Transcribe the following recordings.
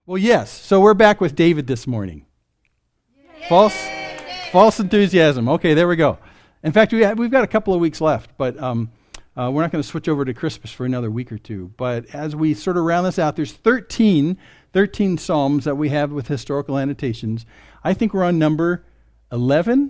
Well, yes. So we're back with David this morning. Yay! False enthusiasm. Okay, there we go. In fact, we've got a couple of weeks left, but we're not going to switch over to Christmas for another week or two. But as we sort of round this out, there's 13 Psalms that we have with historical annotations. I think we're on number 11.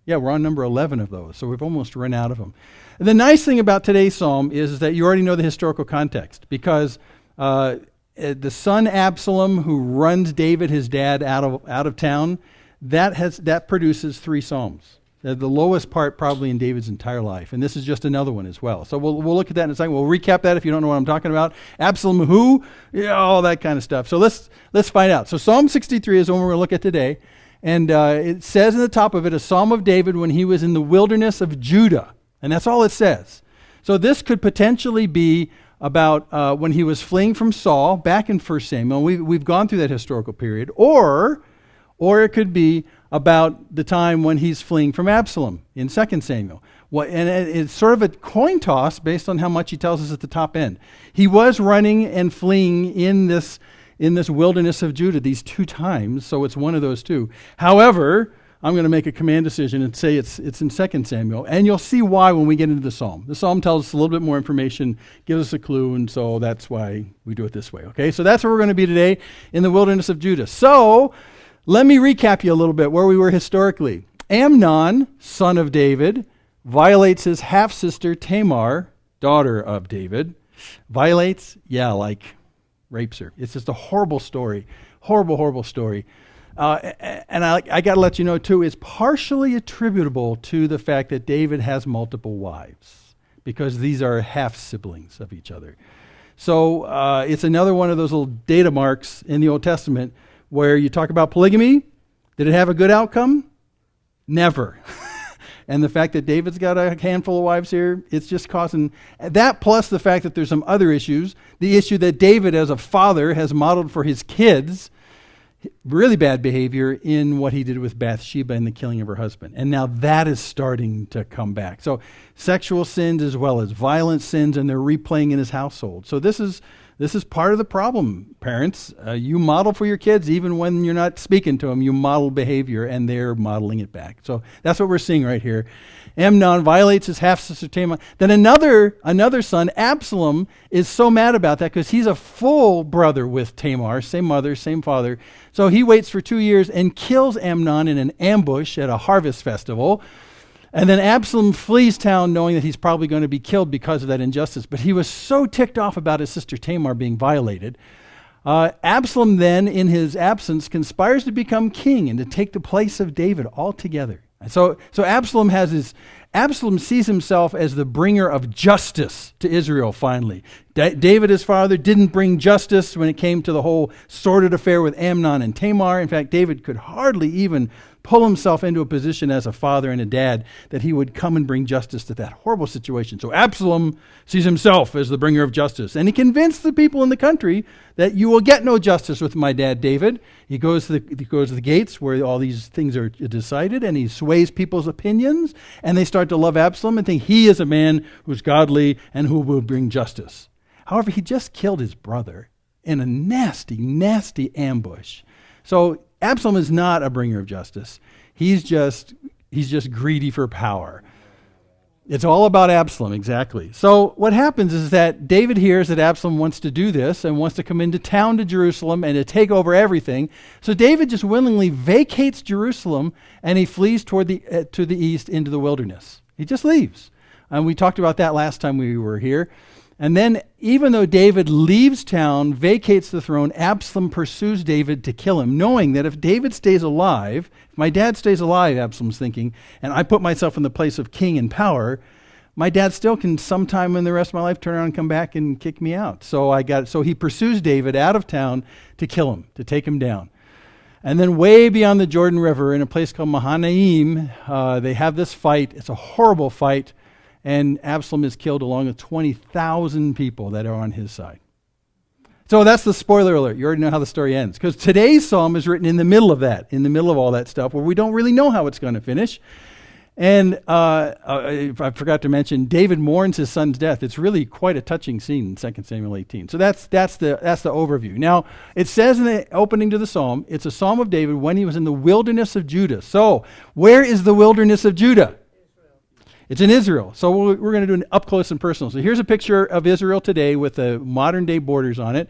Yeah, we're on number 11 of those, so we've almost run out of them. And the nice thing about today's Psalm is that you already know the historical context, because the son Absalom, who runs David, his dad, out of town, that produces 3 Psalms. The lowest part probably in David's entire life, and this is just another one as well. So we'll look at that in a second. We'll recap that if you don't know what I'm talking about. Absalom who? Yeah, all that kind of stuff. So let's find out. So Psalm 63 is the one we're going to look at today, and it says in the top of it, a Psalm of David when he was in the wilderness of Judah, and that's all it says. So this could potentially be about when he was fleeing from Saul back in 1 Samuel. We've gone through that historical period. Or it could be about the time when he's fleeing from Absalom in 2 Samuel. And it's sort of a coin toss based on how much he tells us at the top end. He was running and fleeing in this wilderness of Judah these 2 times, so it's one of those 2. However, I'm going to make a command decision and say it's in 2 Samuel, and you'll see why when we get into the Psalm. The Psalm tells us a little bit more information, gives us a clue, and so that's why we do it this way, okay? So that's where we're going to be today, in the wilderness of Judah. So let me recap you a little bit where we were historically. Amnon, son of David, violates his half-sister Tamar, daughter of David. Violates? Yeah, like rapes her. It's just a horrible story. Horrible, horrible story. And I got to let you know, too, it's partially attributable to the fact that David has multiple wives, because these are half-siblings of each other. So it's another one of those little data marks in the Old Testament where you talk about polygamy. Did it have a good outcome? Never. And the fact that David's got a handful of wives here, it's just causing that, plus the fact that there's some other issues. The issue that David as a father has modeled for his kids, really bad behavior in what he did with Bathsheba and the killing of her husband. And now that is starting to come back. So sexual sins as well as violent sins, and they're replaying in his household. So this is part of the problem, parents. You model for your kids even when you're not speaking to them. You model behavior, and they're modeling it back. So that's what we're seeing right here. Amnon violates his half-sister Tamar. Then another son, Absalom, is so mad about that because he's a full brother with Tamar, same mother, same father. So he waits for 2 years and kills Amnon in an ambush at a harvest festival. And then Absalom flees town knowing that he's probably going to be killed because of that injustice. But he was so ticked off about his sister Tamar being violated. Absalom then, in his absence, conspires to become king and to take the place of David altogether. So Absalom sees himself as the bringer of justice to Israel finally. David, his father, didn't bring justice when it came to the whole sordid affair with Amnon and Tamar. In fact, David could hardly even pull himself into a position as a father and a dad that he would come and bring justice to that horrible situation. So Absalom sees himself as the bringer of justice. And he convinced the people in the country that you will get no justice with my dad David. He goes to the gates where all these things are decided, and he sways people's opinions, and they start to love Absalom and think he is a man who's godly and who will bring justice. However, he just killed his brother in a nasty, nasty ambush. So Absalom is not a bringer of justice. He's just greedy for power. It's all about Absalom, exactly. So what happens is that David hears that Absalom wants to do this and wants to come into town to Jerusalem and to take over everything. So David just willingly vacates Jerusalem and he flees to the east into the wilderness. He just leaves. And we talked about that last time we were here. And then, even though David leaves town, vacates the throne, Absalom pursues David to kill him, knowing that if David stays alive, if my dad stays alive, Absalom's thinking, and I put myself in the place of king and power, my dad still can sometime in the rest of my life turn around and come back and kick me out. So he pursues David out of town to kill him, to take him down. And then way beyond the Jordan River, in a place called Mahanaim, they have this fight. It's a horrible fight. And Absalom is killed along with 20,000 people that are on his side. So that's the spoiler alert. You already know how the story ends. Because today's psalm is written in the middle of that, in the middle of all that stuff, where we don't really know how it's going to finish. And I forgot to mention, David mourns his son's death. It's really quite a touching scene in 2 Samuel 18. So that's the overview. Now, it says in the opening to the psalm, it's a psalm of David when he was in the wilderness of Judah. So where is the wilderness of Judah? It's in Israel. So we're going to do an up close and personal. So here's a picture of Israel today with the modern day borders on it.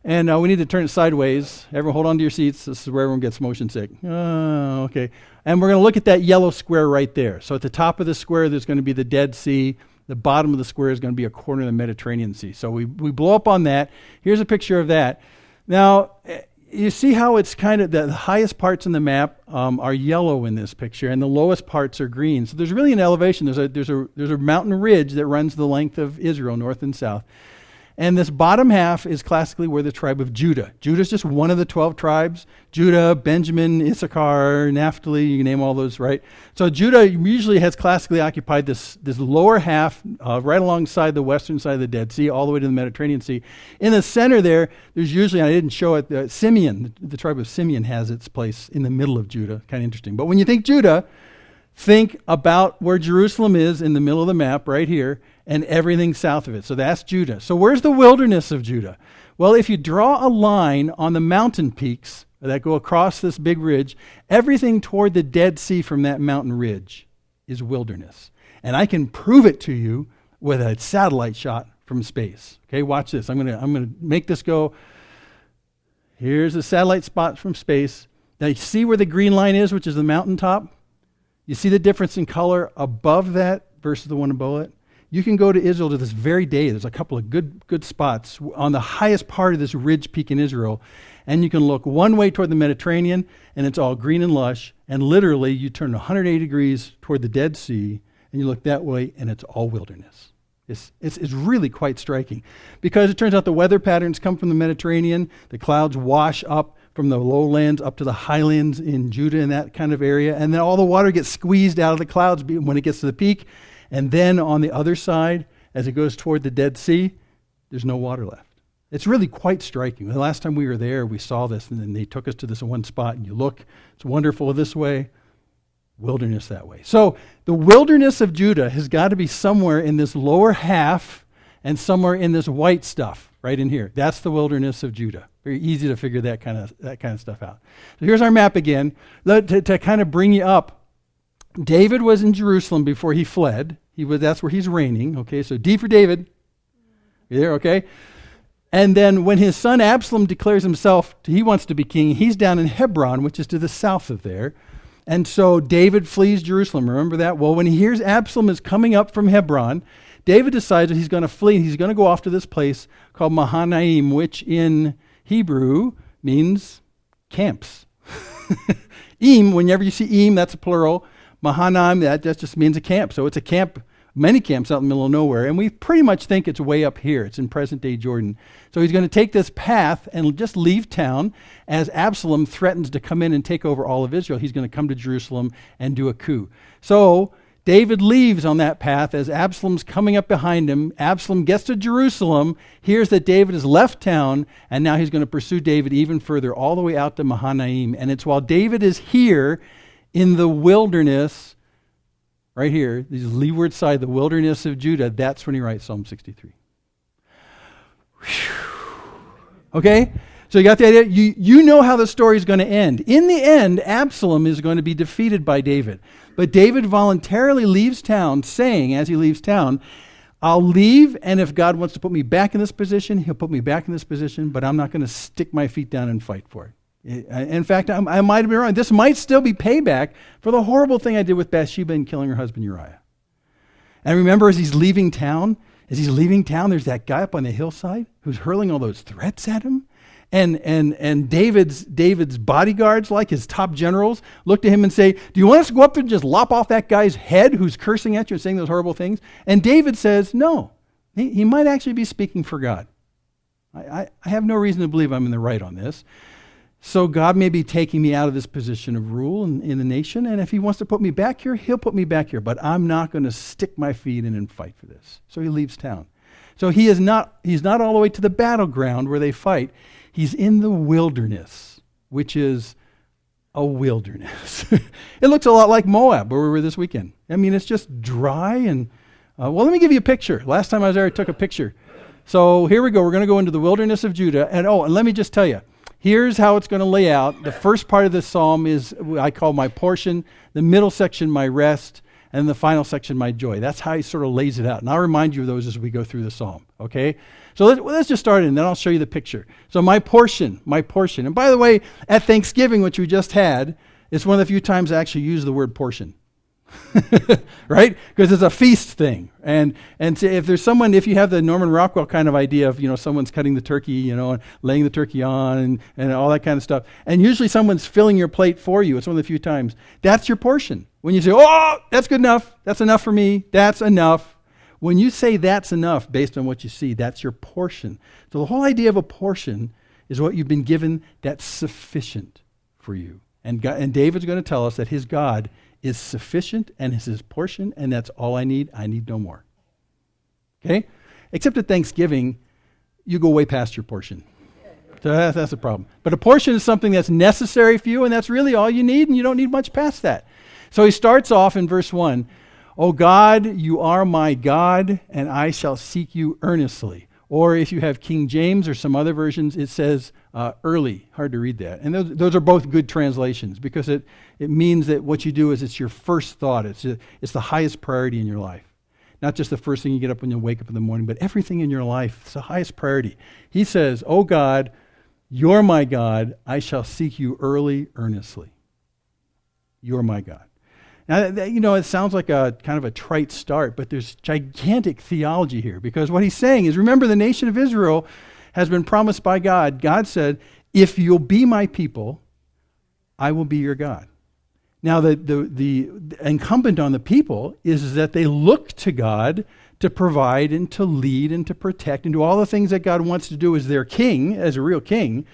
And we need to turn it sideways. Everyone hold on to your seats. This is where everyone gets motion sick. Oh, okay. And we're going to look at that yellow square right there. So at the top of the square, there's going to be the Dead Sea. The bottom of the square is going to be a corner of the Mediterranean Sea. So we blow up on that. Here's a picture of that. Now, you see how it's kind of the highest parts in the map are yellow in this picture, and the lowest parts are green. So there's really an elevation. There's a mountain ridge that runs the length of Israel, north and south. And this bottom half is classically where the tribe of Judah. Judah is just one of the 12 tribes. Judah, Benjamin, Issachar, Naphtali, you can name all those, right? So Judah usually has classically occupied this lower half right alongside the western side of the Dead Sea, all the way to the Mediterranean Sea. In the center there's usually, I didn't show it, Simeon, the tribe of Simeon has its place in the middle of Judah. Kind of interesting. But when you think Judah, think about where Jerusalem is in the middle of the map right here, and everything south of it. So that's Judah. So where's the wilderness of Judah? Well, if you draw a line on the mountain peaks that go across this big ridge, everything toward the Dead Sea from that mountain ridge is wilderness. And I can prove it to you with a satellite shot from space. Okay, watch this. I'm gonna make this go. Here's a satellite spot from space. Now you see where the green line is, which is the mountaintop? You see the difference in color above that versus the one below it? You can go to Israel to this very day. There's a couple of good spots on the highest part of this ridge peak in Israel. And you can look one way toward the Mediterranean, and it's all green and lush. And literally, you turn 180 degrees toward the Dead Sea, and you look that way, and it's all wilderness. It's really quite striking. Because it turns out the weather patterns come from the Mediterranean. The clouds wash up from the lowlands up to the highlands in Judah and that kind of area. And then all the water gets squeezed out of the clouds when it gets to the peak. And then on the other side, as it goes toward the Dead Sea, there's no water left. It's really quite striking. The last time we were there, we saw this, and then they took us to this one spot, and you look, it's wonderful this way, wilderness that way. So the wilderness of Judah has got to be somewhere in this lower half and somewhere in this white stuff right in here. That's the wilderness of Judah. Very easy to figure that kind of stuff out. So here's our map again. To kind of bring you up, David was in Jerusalem before he fled. That's where he's reigning. Okay, so D for David. You there? Okay. And then when his son Absalom declares himself, he wants to be king, he's down in Hebron, which is to the south of there. And so David flees Jerusalem. Remember that? Well, when he hears Absalom is coming up from Hebron, David decides that he's going to flee, and he's going to go off to this place called Mahanaim, which in Hebrew means camps. Whenever you see that's a plural. Mahanaim, that just means a camp. So it's a camp, many camps out in the middle of nowhere. And we pretty much think it's way up here. It's in present-day Jordan. So he's going to take this path and just leave town as Absalom threatens to come in and take over all of Israel. He's going to come to Jerusalem and do a coup. So David leaves on that path as Absalom's coming up behind him. Absalom gets to Jerusalem, hears that David has left town, and now he's going to pursue David even further, all the way out to Mahanaim. And it's while David is here in the wilderness, right here, this leeward side, the wilderness of Judah, that's when he writes Psalm 63. Okay? So you got the idea? You know how the story is going to end. In the end, Absalom is going to be defeated by David. But David voluntarily leaves town, saying, as he leaves town, I'll leave, and if God wants to put me back in this position, he'll put me back in this position, but I'm not going to stick my feet down and fight for it. In fact, I might have been wrong. This might still be payback for the horrible thing I did with Bathsheba and killing her husband Uriah. And remember, as he's leaving town, there's that guy up on the hillside who's hurling all those threats at him. And David's bodyguards, like his top generals, look to him and say, do you want us to go up there and just lop off that guy's head who's cursing at you and saying those horrible things? And David says, no, he might actually be speaking for God. I have no reason to believe I'm in the right on this. So God may be taking me out of this position of rule in the nation, and if he wants to put me back here, he'll put me back here, but I'm not going to stick my feet in and fight for this. So he leaves town. So he's not all the way to the battleground where they fight. He's in the wilderness, which is a wilderness. It looks a lot like Moab, where we were this weekend. I mean, it's just dry and, well, let me give you a picture. Last time I was there, I took a picture. So here we go. We're going to go into the wilderness of Judah. And let me just tell you, here's how it's going to lay out. The first part of the psalm is, I call my portion, the middle section my rest, and the final section my joy. That's how he sort of lays it out. And I'll remind you of those as we go through the psalm, okay? So let's just start in, then I'll show you the picture. So my portion. And by the way, at Thanksgiving, which we just had, it's one of the few times I actually use the word portion. Right? Because it's a feast thing. And so if you have the Norman Rockwell kind of idea of, someone's cutting the turkey, and laying the turkey on and all that kind of stuff. And usually someone's filling your plate for you. It's one of the few times. That's your portion. When you say, oh, that's good enough. That's enough for me. That's enough. When you say that's enough based on what you see, that's your portion. So the whole idea of a portion is what you've been given that's sufficient for you. And David's going to tell us that his God is sufficient and is his portion, and that's all I need. I need no more. Okay? Except at Thanksgiving, you go way past your portion. So that's the problem. But a portion is something that's necessary for you, and that's really all you need, and you don't need much past that. So he starts off in verse 1, O God, you are my God, and I shall seek you earnestly. Or if you have King James or some other versions, it says early. Hard to read that. And those are both good translations because it means that what you do is it's your first thought. It's the highest priority in your life. Not just the first thing you get up when you wake up in the morning, but everything in your life. It's the highest priority. He says, O God, you're my God. I shall seek you early, earnestly. You're my God. Now, it sounds like a kind of a trite start, but there's gigantic theology here because what he's saying is, remember, the nation of Israel has been promised by God. God said, if you'll be my people, I will be your God. Now, the incumbent on the people is that they look to God to provide and to lead and to protect and do all the things that God wants to do as their king, as a real king.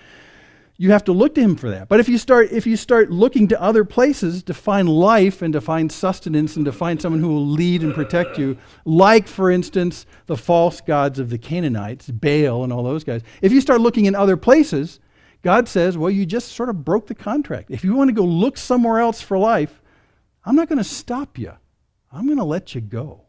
You have to look to him for that. But if you start looking to other places to find life and to find sustenance and to find someone who will lead and protect you, like, for instance, the false gods of the Canaanites, Baal and all those guys, if you start looking in other places, God says, well, you just sort of broke the contract. If you want to go look somewhere else for life, I'm not going to stop you. I'm going to let you go.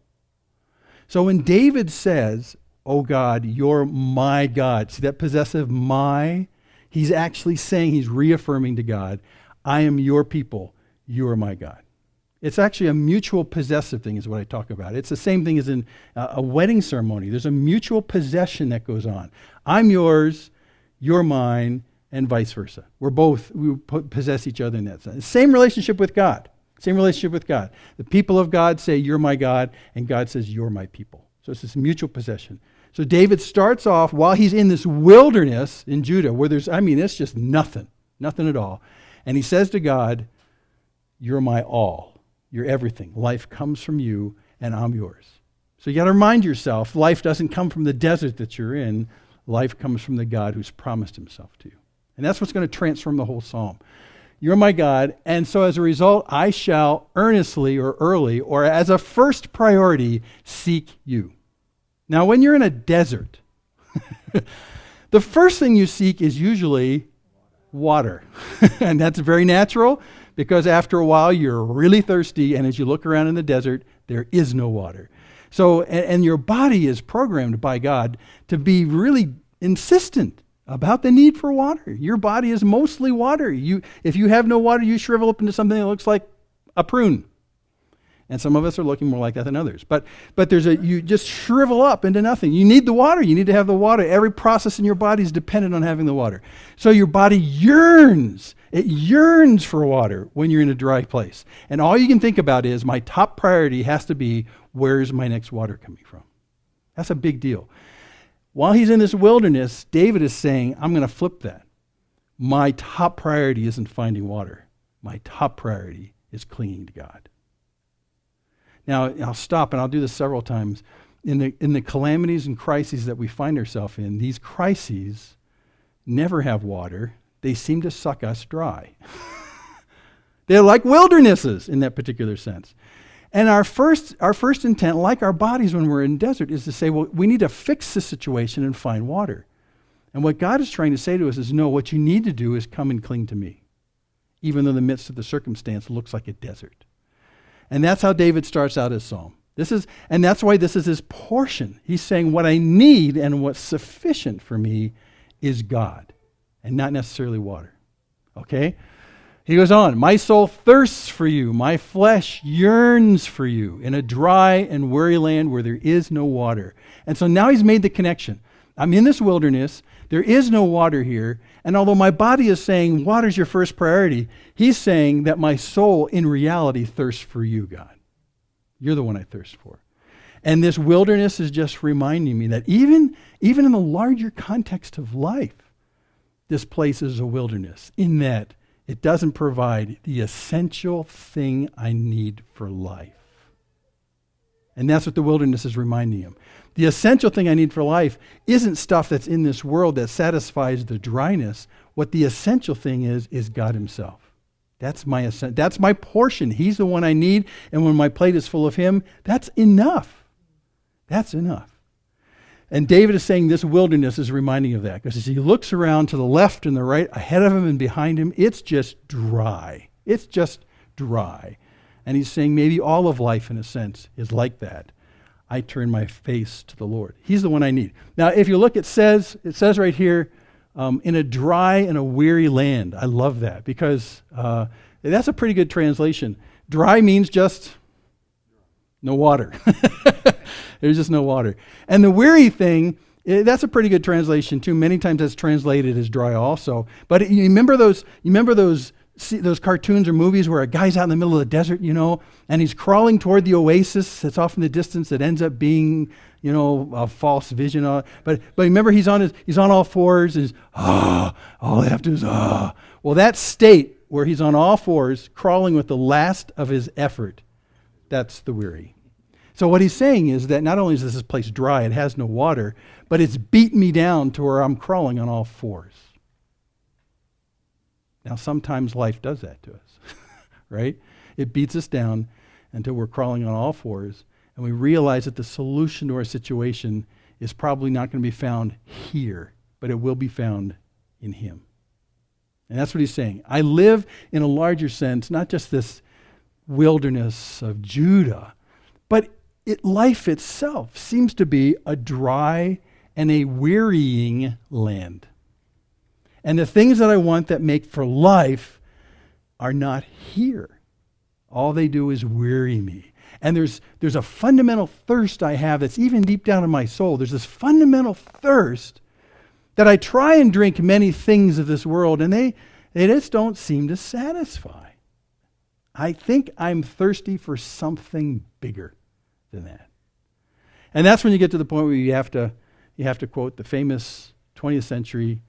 So when David says, oh God, you're my God, see that possessive my? He's actually saying, he's reaffirming to God, I am your people, you are my God. It's actually a mutual possessive thing is what I talk about. It's the same thing as in a wedding ceremony. There's a mutual possession that goes on. I'm yours, you're mine, and vice versa. We possess each other in that sense. Same relationship with God. Same relationship with God. The people of God say, you're my God, and God says, you're my people. So it's this mutual possession. So David starts off while he's in this wilderness in Judah where it's just nothing at all. And he says to God, you're my all, you're everything. Life comes from you and I'm yours. So you got to remind yourself, life doesn't come from the desert that you're in. Life comes from the God who's promised himself to you. And that's what's going to transform the whole psalm. You're my God, and so as a result, I shall earnestly or early or as a first priority seek you. Now, when you're in a desert, the first thing you seek is usually water. And that's very natural because after a while you're really thirsty, and as you look around in the desert, there is no water. So, and your body is programmed by God to be really insistent about the need for water. Your body is mostly water. If you have no water, you shrivel up into something that looks like a prune. And some of us are looking more like that than others. But you just shrivel up into nothing. You need the water. You need to have the water. Every process in your body is dependent on having the water. So your body yearns. It yearns for water when you're in a dry place. And all you can think about is my top priority has to be, where's my next water coming from? That's a big deal. While he's in this wilderness, David is saying, I'm going to flip that. My top priority isn't finding water. My top priority is clinging to God. Now, I'll stop, and I'll do this several times. In the calamities and crises that we find ourselves in, these crises never have water. They seem to suck us dry. They're like wildernesses in that particular sense. And our first intent, like our bodies when we're in desert, is to say, well, we need to fix the situation and find water. And what God is trying to say to us is, no, what you need to do is come and cling to me. even though the midst of the circumstance looks like a desert. And that's how David starts out his psalm. And that's why this is his portion. He's saying what I need and what's sufficient for me is God and not necessarily water. Okay? He goes on, my soul thirsts for you, my flesh yearns for you in a dry and weary land where there is no water. And so now he's made the connection. I'm in this wilderness, there is no water here, and although my body is saying water's your first priority, he's saying that my soul in reality thirsts for you, God. You're the one I thirst for. And this wilderness is just reminding me that even in the larger context of life, this place is a wilderness in that it doesn't provide the essential thing I need for life. And that's what the wilderness is reminding him. The essential thing I need for life isn't stuff that's in this world that satisfies the dryness. What the essential thing is God himself. That's my portion. He's the one I need. And when my plate is full of him, that's enough. That's enough. And David is saying this wilderness is reminding of that. Because as he looks around to the left and the right, ahead of him and behind him, it's just dry. It's just dry. And he's saying maybe all of life, in a sense, is like that. I turn my face to the Lord. He's the one I need. Now, if you look, it says right here, in a dry and a weary land. I love that because that's a pretty good translation. Dry means just no water. There's just no water. And the weary thing, that's a pretty good translation too. Many times that's translated as dry also. But you remember those cartoons or movies where a guy's out in the middle of the desert, and he's crawling toward the oasis that's off in the distance that ends up being, a false vision. But remember, he's on all fours. And all they have to do is Well, that state where he's on all fours, crawling with the last of his effort, that's the weary. So what he's saying is that not only is this place dry, it has no water, but it's beaten me down to where I'm crawling on all fours. Now, sometimes life does that to us, right? It beats us down until we're crawling on all fours, and we realize that the solution to our situation is probably not going to be found here, but it will be found in him. And that's what he's saying. I live in a larger sense, not just this wilderness of Judah, but life itself seems to be a dry and a wearying land. And the things that I want that make for life are not here. All they do is weary me. And there's a fundamental thirst I have that's even deep down in my soul. There's this fundamental thirst that I try and drink many things of this world, and they just don't seem to satisfy. I think I'm thirsty for something bigger than that. And that's when you get to the point where you have to quote the famous 20th century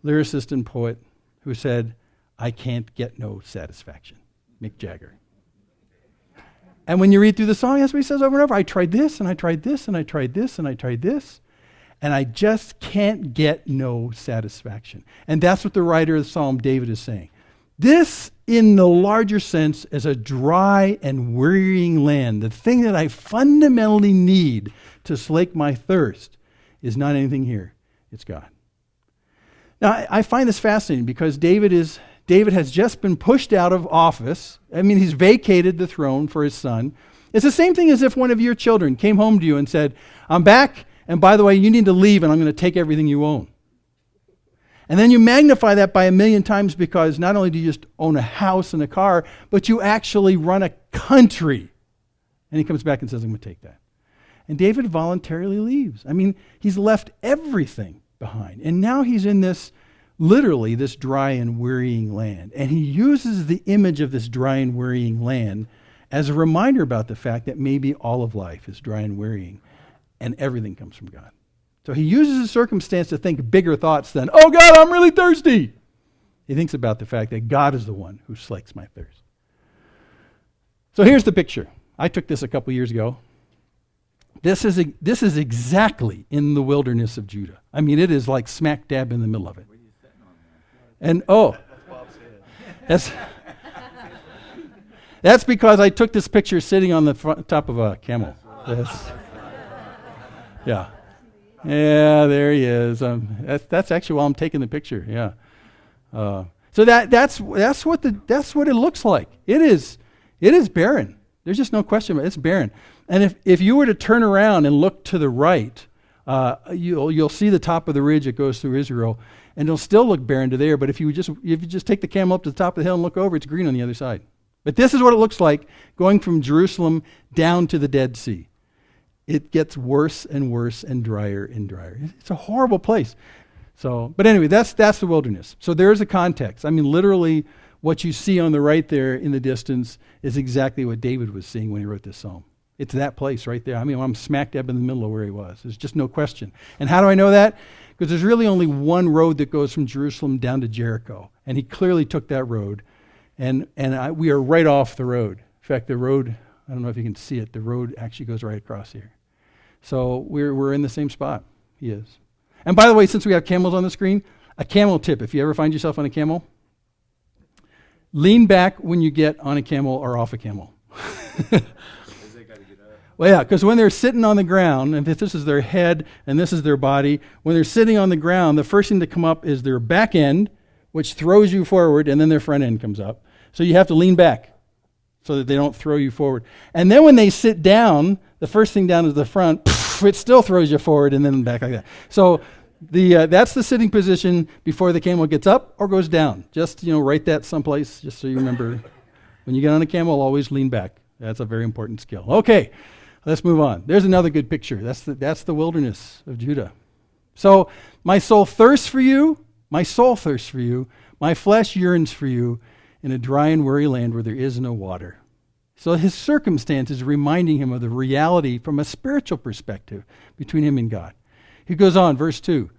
lyricist and poet who said, I can't get no satisfaction. Mick Jagger. And when you read through the song, that's what he says over and over. I tried this, and I tried this, and I tried this, and I tried this, and I just can't get no satisfaction. And that's what the writer of the Psalm, David, is saying. This, in the larger sense, is a dry and wearying land. The thing that I fundamentally need to slake my thirst is not anything here. It's God. Now, I find this fascinating because David has just been pushed out of office. I mean, he's vacated the throne for his son. It's the same thing as if one of your children came home to you and said, I'm back, and by the way, you need to leave, and I'm going to take everything you own. And then you magnify that by 1,000,000 times because not only do you just own a house and a car, but you actually run a country. And he comes back and says, I'm going to take that. And David voluntarily leaves. I mean, he's left everything behind. And now he's in this dry and wearying land. And he uses the image of this dry and wearying land as a reminder about the fact that maybe all of life is dry and wearying and everything comes from God. So he uses the circumstance to think bigger thoughts than, oh God, I'm really thirsty. He thinks about the fact that God is the one who slakes my thirst. So here's the picture. I took this a couple years ago. This is exactly in the wilderness of Judah. I mean, it is like smack dab in the middle of it. And that's because I took this picture sitting on the top of a camel. Yeah, there he is. That's actually while I'm taking the picture. Yeah. So that's what it looks like. It is barren. There's just no question about it. It's barren. And if you were to turn around and look to the right, you'll see the top of the ridge that goes through Israel, and it'll still look barren to there. But if you just take the camel up to the top of the hill and look over, it's green on the other side. But this is what it looks like going from Jerusalem down to the Dead Sea. It gets worse and worse and drier and drier. It's a horrible place. But anyway, that's the wilderness. So there's a context. I mean, literally, what you see on the right there in the distance is exactly what David was seeing when he wrote this psalm. It's that place right there. I mean, I'm smack dab in the middle of where he was. There's just no question. And how do I know that? Because there's really only one road that goes from Jerusalem down to Jericho. And he clearly took that road. And we are right off the road. In fact, the road, I don't know if you can see it, the road actually goes right across here. So we're in the same spot. He is. And by the way, since we have camels on the screen, a camel tip. If you ever find yourself on a camel, lean back when you get on a camel or off a camel. Well, yeah, because when they're sitting on the ground, and if this is their head and this is their body, when they're sitting on the ground, the first thing to come up is their back end, which throws you forward, and then their front end comes up. So you have to lean back so that they don't throw you forward. And then when they sit down, the first thing down is the front. It still throws you forward and then back like that. So that's the sitting position before the camel gets up or goes down. Just, write that someplace just so you remember. When you get on a camel, always lean back. That's a very important skill. Okay. Let's move on. There's another good picture. That's the wilderness of Judah. So my soul thirsts for you. My soul thirsts for you. My flesh yearns for you in a dry and weary land where there is no water. So his circumstances reminding him of the reality from a spiritual perspective between him and God. He goes on, verse 2.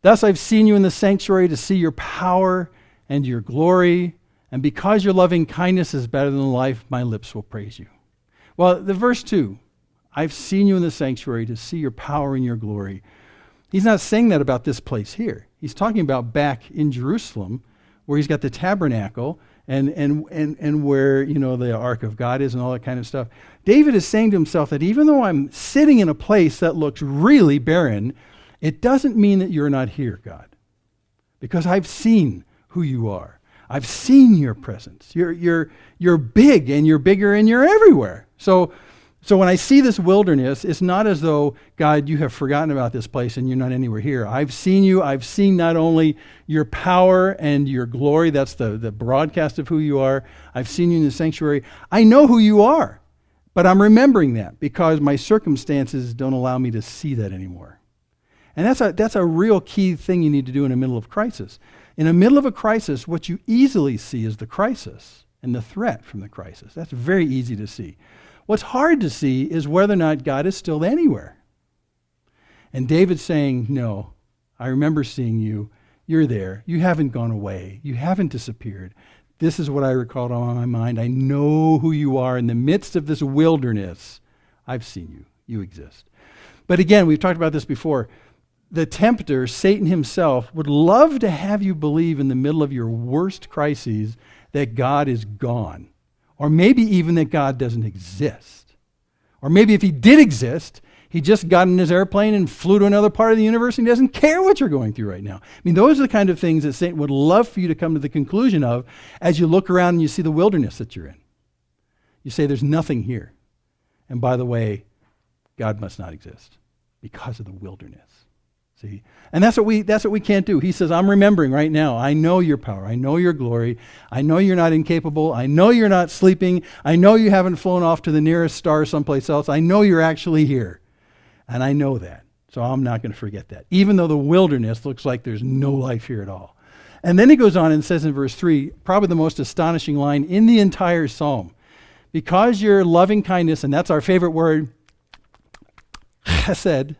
Thus I've seen you in the sanctuary to see your power and your glory. And because your loving kindness is better than life, my lips will praise you. Well, the verse 2. I've seen you in the sanctuary to see your power and your glory. He's not saying that about this place here. He's talking about back in Jerusalem where he's got the tabernacle and where, the Ark of God is and all that kind of stuff. David is saying to himself that even though I'm sitting in a place that looks really barren, it doesn't mean that you're not here, God. Because I've seen who you are. I've seen your presence. You're big and you're bigger and you're everywhere. So when I see this wilderness, it's not as though, God, you have forgotten about this place and you're not anywhere here. I've seen you. I've seen not only your power and your glory, that's the broadcast of who you are. I've seen you in the sanctuary. I know who you are, but I'm remembering that because my circumstances don't allow me to see that anymore. And that's a real key thing you need to do in the middle of crisis. In the middle of a crisis, what you easily see is the crisis and the threat from the crisis. That's very easy to see. What's hard to see is whether or not God is still anywhere. And David's saying, no, I remember seeing you. You're there. You haven't gone away. You haven't disappeared. This is what I recalled on my mind. I know who you are in the midst of this wilderness. I've seen you. You exist. But again, we've talked about this before. The tempter, Satan himself, would love to have you believe in the middle of your worst crises that God is gone. Or maybe even that God doesn't exist. Or maybe if he did exist, he just got in his airplane and flew to another part of the universe and he doesn't care what you're going through right now. I mean, those are the kind of things that Satan would love for you to come to the conclusion of as you look around and you see the wilderness that you're in. You say, there's nothing here. And by the way, God must not exist because of the wilderness. See? And that's what we can't do. He says, I'm remembering right now. I know your power. I know your glory. I know you're not incapable. I know you're not sleeping. I know you haven't flown off to the nearest star someplace else. I know you're actually here. And I know that. So I'm not going to forget that. Even though the wilderness looks like there's no life here at all. And then he goes on and says in verse 3, probably the most astonishing line in the entire psalm. Because your loving kindness, and that's our favorite word, chesed,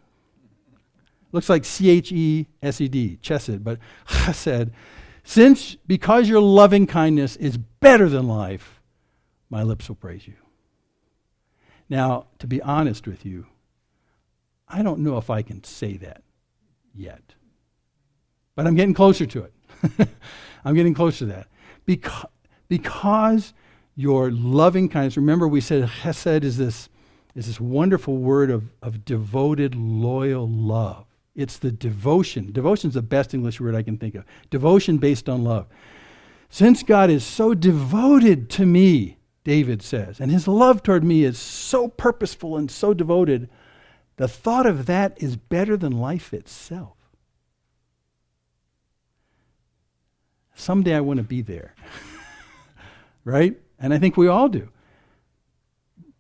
looks like chesed, chesed, but chesed. Because your loving kindness is better than life, my lips will praise you. Now, to be honest with you, I don't know if I can say that yet. But I'm getting closer to it. I'm getting closer to that. Because your loving kindness, remember we said chesed is this wonderful word of devoted, loyal love. It's the devotion. Devotion is the best English word I can think of. Devotion based on love. Since God is so devoted to me, David says, and his love toward me is so purposeful and so devoted, the thought of that is better than life itself. Someday I want to be there. Right? And I think we all do.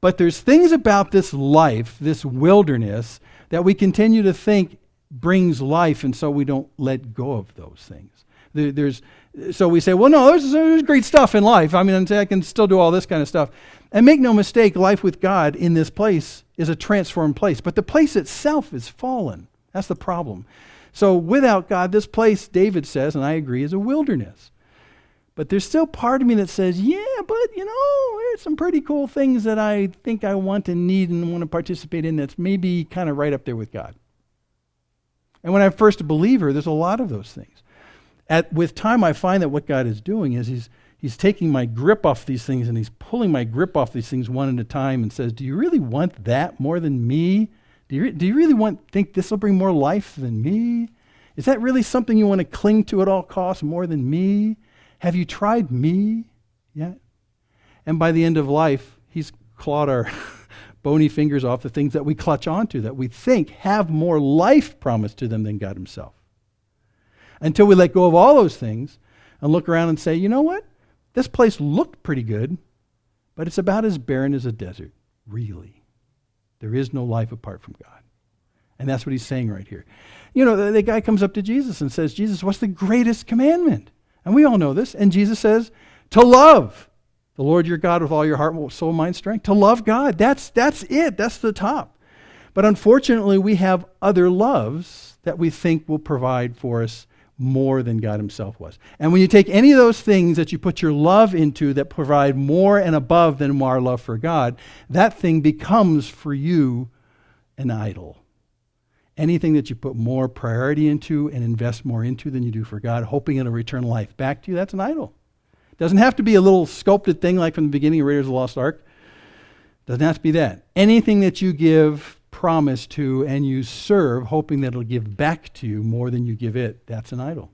But there's things about this life, this wilderness, that we continue to think brings life, and so we don't let go of those things. So we say, well, no, there's great stuff in life. I mean, I can still do all this kind of stuff. And make no mistake, life with God in this place is a transformed place. But the place itself is fallen. That's the problem. So without God, this place, David says, and I agree, is a wilderness. But there's still part of me that says, yeah, but there's some pretty cool things that I think I want and need and want to participate in that's maybe kind of right up there with God. And when I'm first a believer, there's a lot of those things. With time, I find that what God is doing is He's taking my grip off these things, and He's pulling my grip off these things one at a time and says, do you really want that more than me? Do you really think this will bring more life than me? Is that really something you want to cling to at all costs more than me? Have you tried me yet? And by the end of life, He's clawed our bony fingers off the things that we clutch onto, that we think have more life promised to them than God Himself. Until we let go of all those things and look around and say, you know what? This place looked pretty good, but it's about as barren as a desert, really. There is no life apart from God. And that's what He's saying right here. The guy comes up to Jesus and says, Jesus, what's the greatest commandment? And we all know this. And Jesus says, to love the Lord your God with all your heart, soul, mind, strength. To love God. That's it. That's the top. But unfortunately, we have other loves that we think will provide for us more than God Himself was. And when you take any of those things that you put your love into that provide more and above than our love for God, that thing becomes for you an idol. Anything that you put more priority into and invest more into than you do for God, hoping it'll return life back to you, that's an idol. It doesn't have to be a little sculpted thing like from the beginning of Raiders of the Lost Ark. It doesn't have to be that. Anything that you give promise to and you serve, hoping that it'll give back to you more than you give it, that's an idol.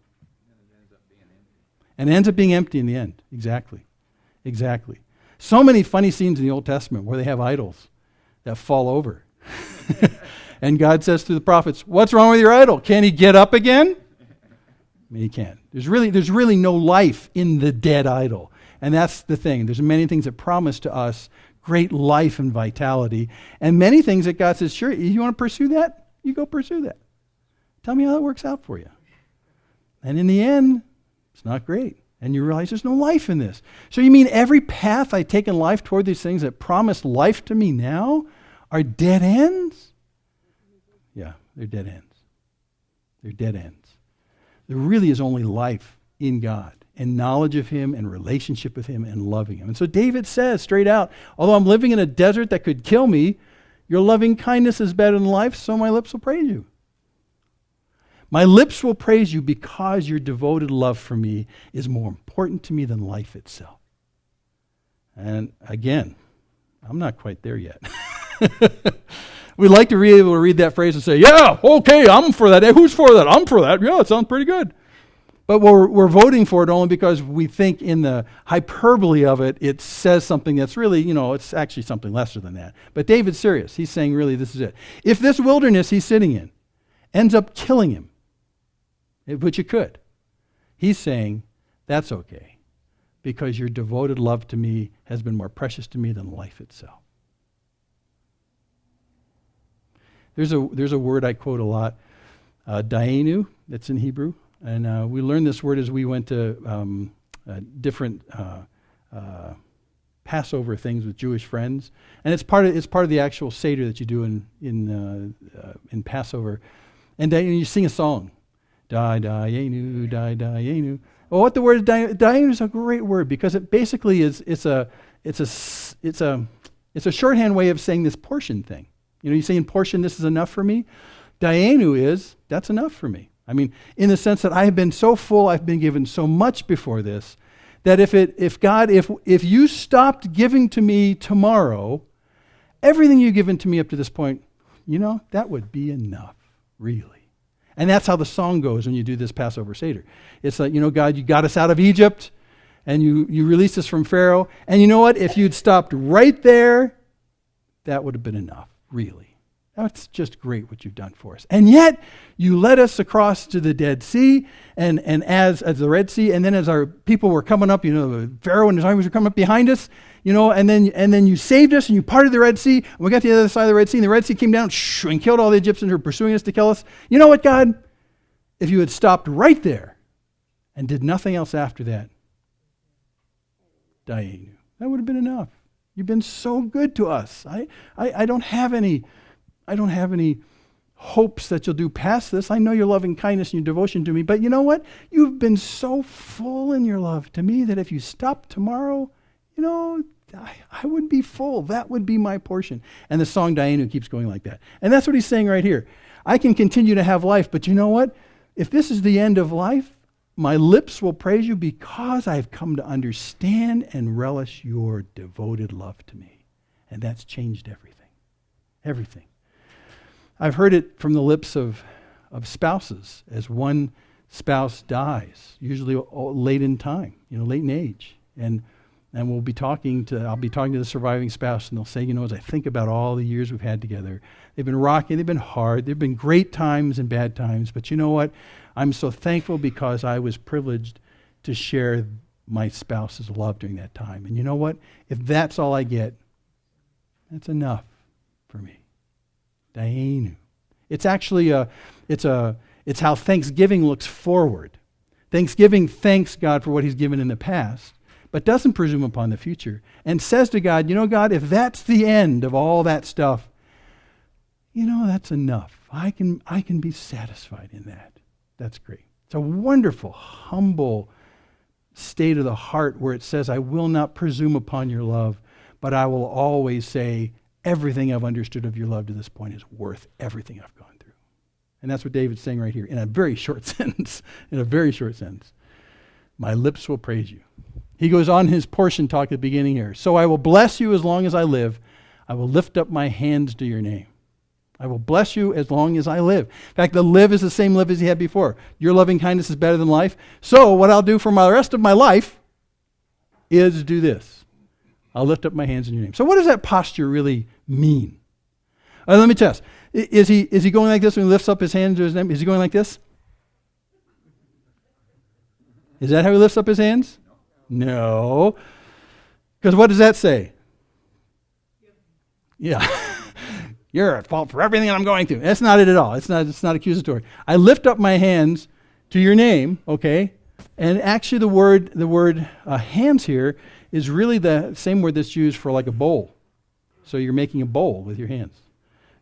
And it ends up being empty in the end. Exactly. So many funny scenes in the Old Testament where they have idols that fall over. And God says to the prophets, what's wrong with your idol? Can he get up again? I mean, he can't. There's really no life in the dead idol. And that's the thing. There's many things that promise to us great life and vitality. And many things that God says, sure, you want to pursue that? You go pursue that. Tell me how that works out for you. And in the end, it's not great. And you realize there's no life in this. So you mean every path I take in life toward these things that promise life to me now are dead ends? Yeah, they're dead ends. They're dead ends. There really is only life in God and knowledge of Him and relationship with Him and loving Him. And so David says straight out, although I'm living in a desert that could kill me, your loving kindness is better than life, so my lips will praise you. My lips will praise you because your devoted love for me is more important to me than life itself. And again, I'm not quite there yet. We like to be able to read that phrase and say, yeah, okay, I'm for that. Hey, who's for that? I'm for that. Yeah, it sounds pretty good. But we're voting for it only because we think in the hyperbole of it, it says something that's really, it's actually something lesser than that. But David's serious. He's saying, really, this is it. If this wilderness he's sitting in ends up killing him, which it could, he's saying, that's okay, because your devoted love to me has been more precious to me than life itself. There's a word I quote a lot, daenu, that's in Hebrew. And we learned this word as we went to different Passover things with Jewish friends, and it's part of the actual Seder that you do in Passover. And you sing a song, daenu, daenu. Well, what the word daenu is a great word because it basically is it's a shorthand way of saying this portion thing. You say in portion, this is enough for me. Daenu is that's enough for me. I mean, in the sense that I have been so full, I've been given so much before this, that if you stopped giving to me tomorrow, everything you've given to me up to this point, that would be enough, really. And that's how the song goes when you do this Passover Seder. It's like, God, you got us out of Egypt. and you released us from Pharaoh. And you know what? If you'd stopped right there, that would have been enough, really. That's just great what you've done for us. And yet, you led us across to the Dead Sea, and as the Red Sea, and then as our people were coming up, Pharaoh and his armies were coming up behind us, and then you saved us, and you parted the Red Sea, and we got to the other side of the Red Sea, and the Red Sea came down and killed all the Egyptians who were pursuing us to kill us. You know what, God? If you had stopped right there and did nothing else after that, Dayenu, that would have been enough. You've been so good to us. I don't have any hopes that you'll do past this. I know your loving kindness and your devotion to me, but you know what? You've been so full in your love to me that if you stopped tomorrow, I would be full. That would be my portion. And the song Dayenu keeps going like that. And that's what he's saying right here. I can continue to have life, but you know what? If this is the end of life, my lips will praise you because I've come to understand and relish your devoted love to me. And that's changed everything. Everything. I've heard it from the lips of spouses as one spouse dies, usually late in time, late in age. And I'll be talking to the surviving spouse, and they'll say, as I think about all the years we've had together, they've been rocky, they've been hard, they've been great times and bad times, but you know what? I'm so thankful because I was privileged to share my spouse's love during that time. And you know what? If that's all I get, that's enough for me. Dayenu. It's actually it's how Thanksgiving looks forward. Thanksgiving thanks God for what he's given in the past, but doesn't presume upon the future, and says to God, God, if that's the end of all that stuff, that's enough. I can be satisfied in that. That's great. It's a wonderful, humble state of the heart where it says, I will not presume upon your love, but I will always say, everything I've understood of your love to this point is worth everything I've gone through. And that's what David's saying right here in a very short sentence. In a very short sentence. My lips will praise you. He goes on his portion talk at the beginning here. So I will bless you as long as I live. I will lift up my hands to your name. I will bless you as long as I live. In fact, the live is the same live as he had before. Your loving kindness is better than life. So what I'll do for the rest of my life is do this. I'll lift up my hands in your name. So what does that posture really mean? Let me test. Is he going like this when he lifts up his hands to his name? Is he going like this? Is that how he lifts up his hands? No. Because what does that say? Yeah. You're at fault for everything I'm going through. That's not it at all. It's not accusatory. I lift up my hands to your name, okay? And actually the word hands here is really the same word that's used for like a bowl. So you're making a bowl with your hands.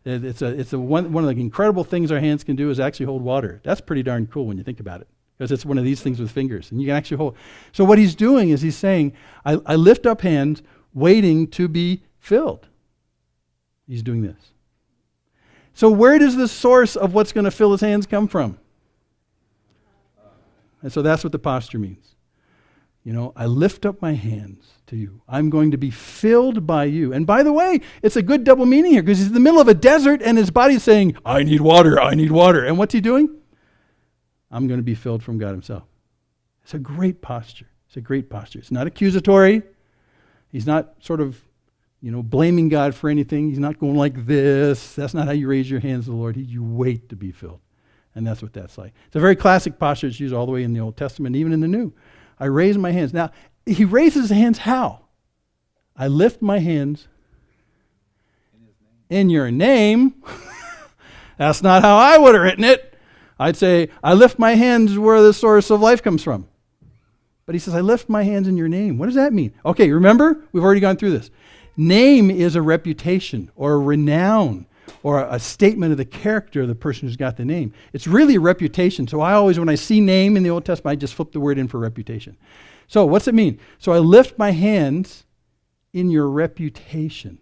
It's one of the incredible things our hands can do is actually hold water. That's pretty darn cool when you think about it, because it's one of these things with fingers, and you can actually hold. So what he's doing is he's saying, I lift up hands waiting to be filled. He's doing this. So where does the source of what's going to fill his hands come from? And so that's what the posture means. I lift up my hands to you. I'm going to be filled by you. And by the way, it's a good double meaning here, because he's in the middle of a desert and his body's saying, I need water, I need water. And what's he doing? I'm going to be filled from God himself. It's a great posture. It's a great posture. It's not accusatory. He's not sort of, blaming God for anything. He's not going like this. That's not how you raise your hands to the Lord. You wait to be filled. And that's what that's like. It's a very classic posture. It's used all the way in the Old Testament, even in the New. I raise my hands. Now, he raises his hands how? I lift my hands in your name. That's not how I would have written it. I'd say, I lift my hands where the source of life comes from. But he says, I lift my hands in your name. What does that mean? Okay, remember? We've already gone through this. Name is a reputation or a renown or a statement of the character of the person who's got the name. It's really a reputation. So I always, when I see name in the Old Testament, I just flip the word in for reputation. So what's it mean? So I lift my hands in your reputation.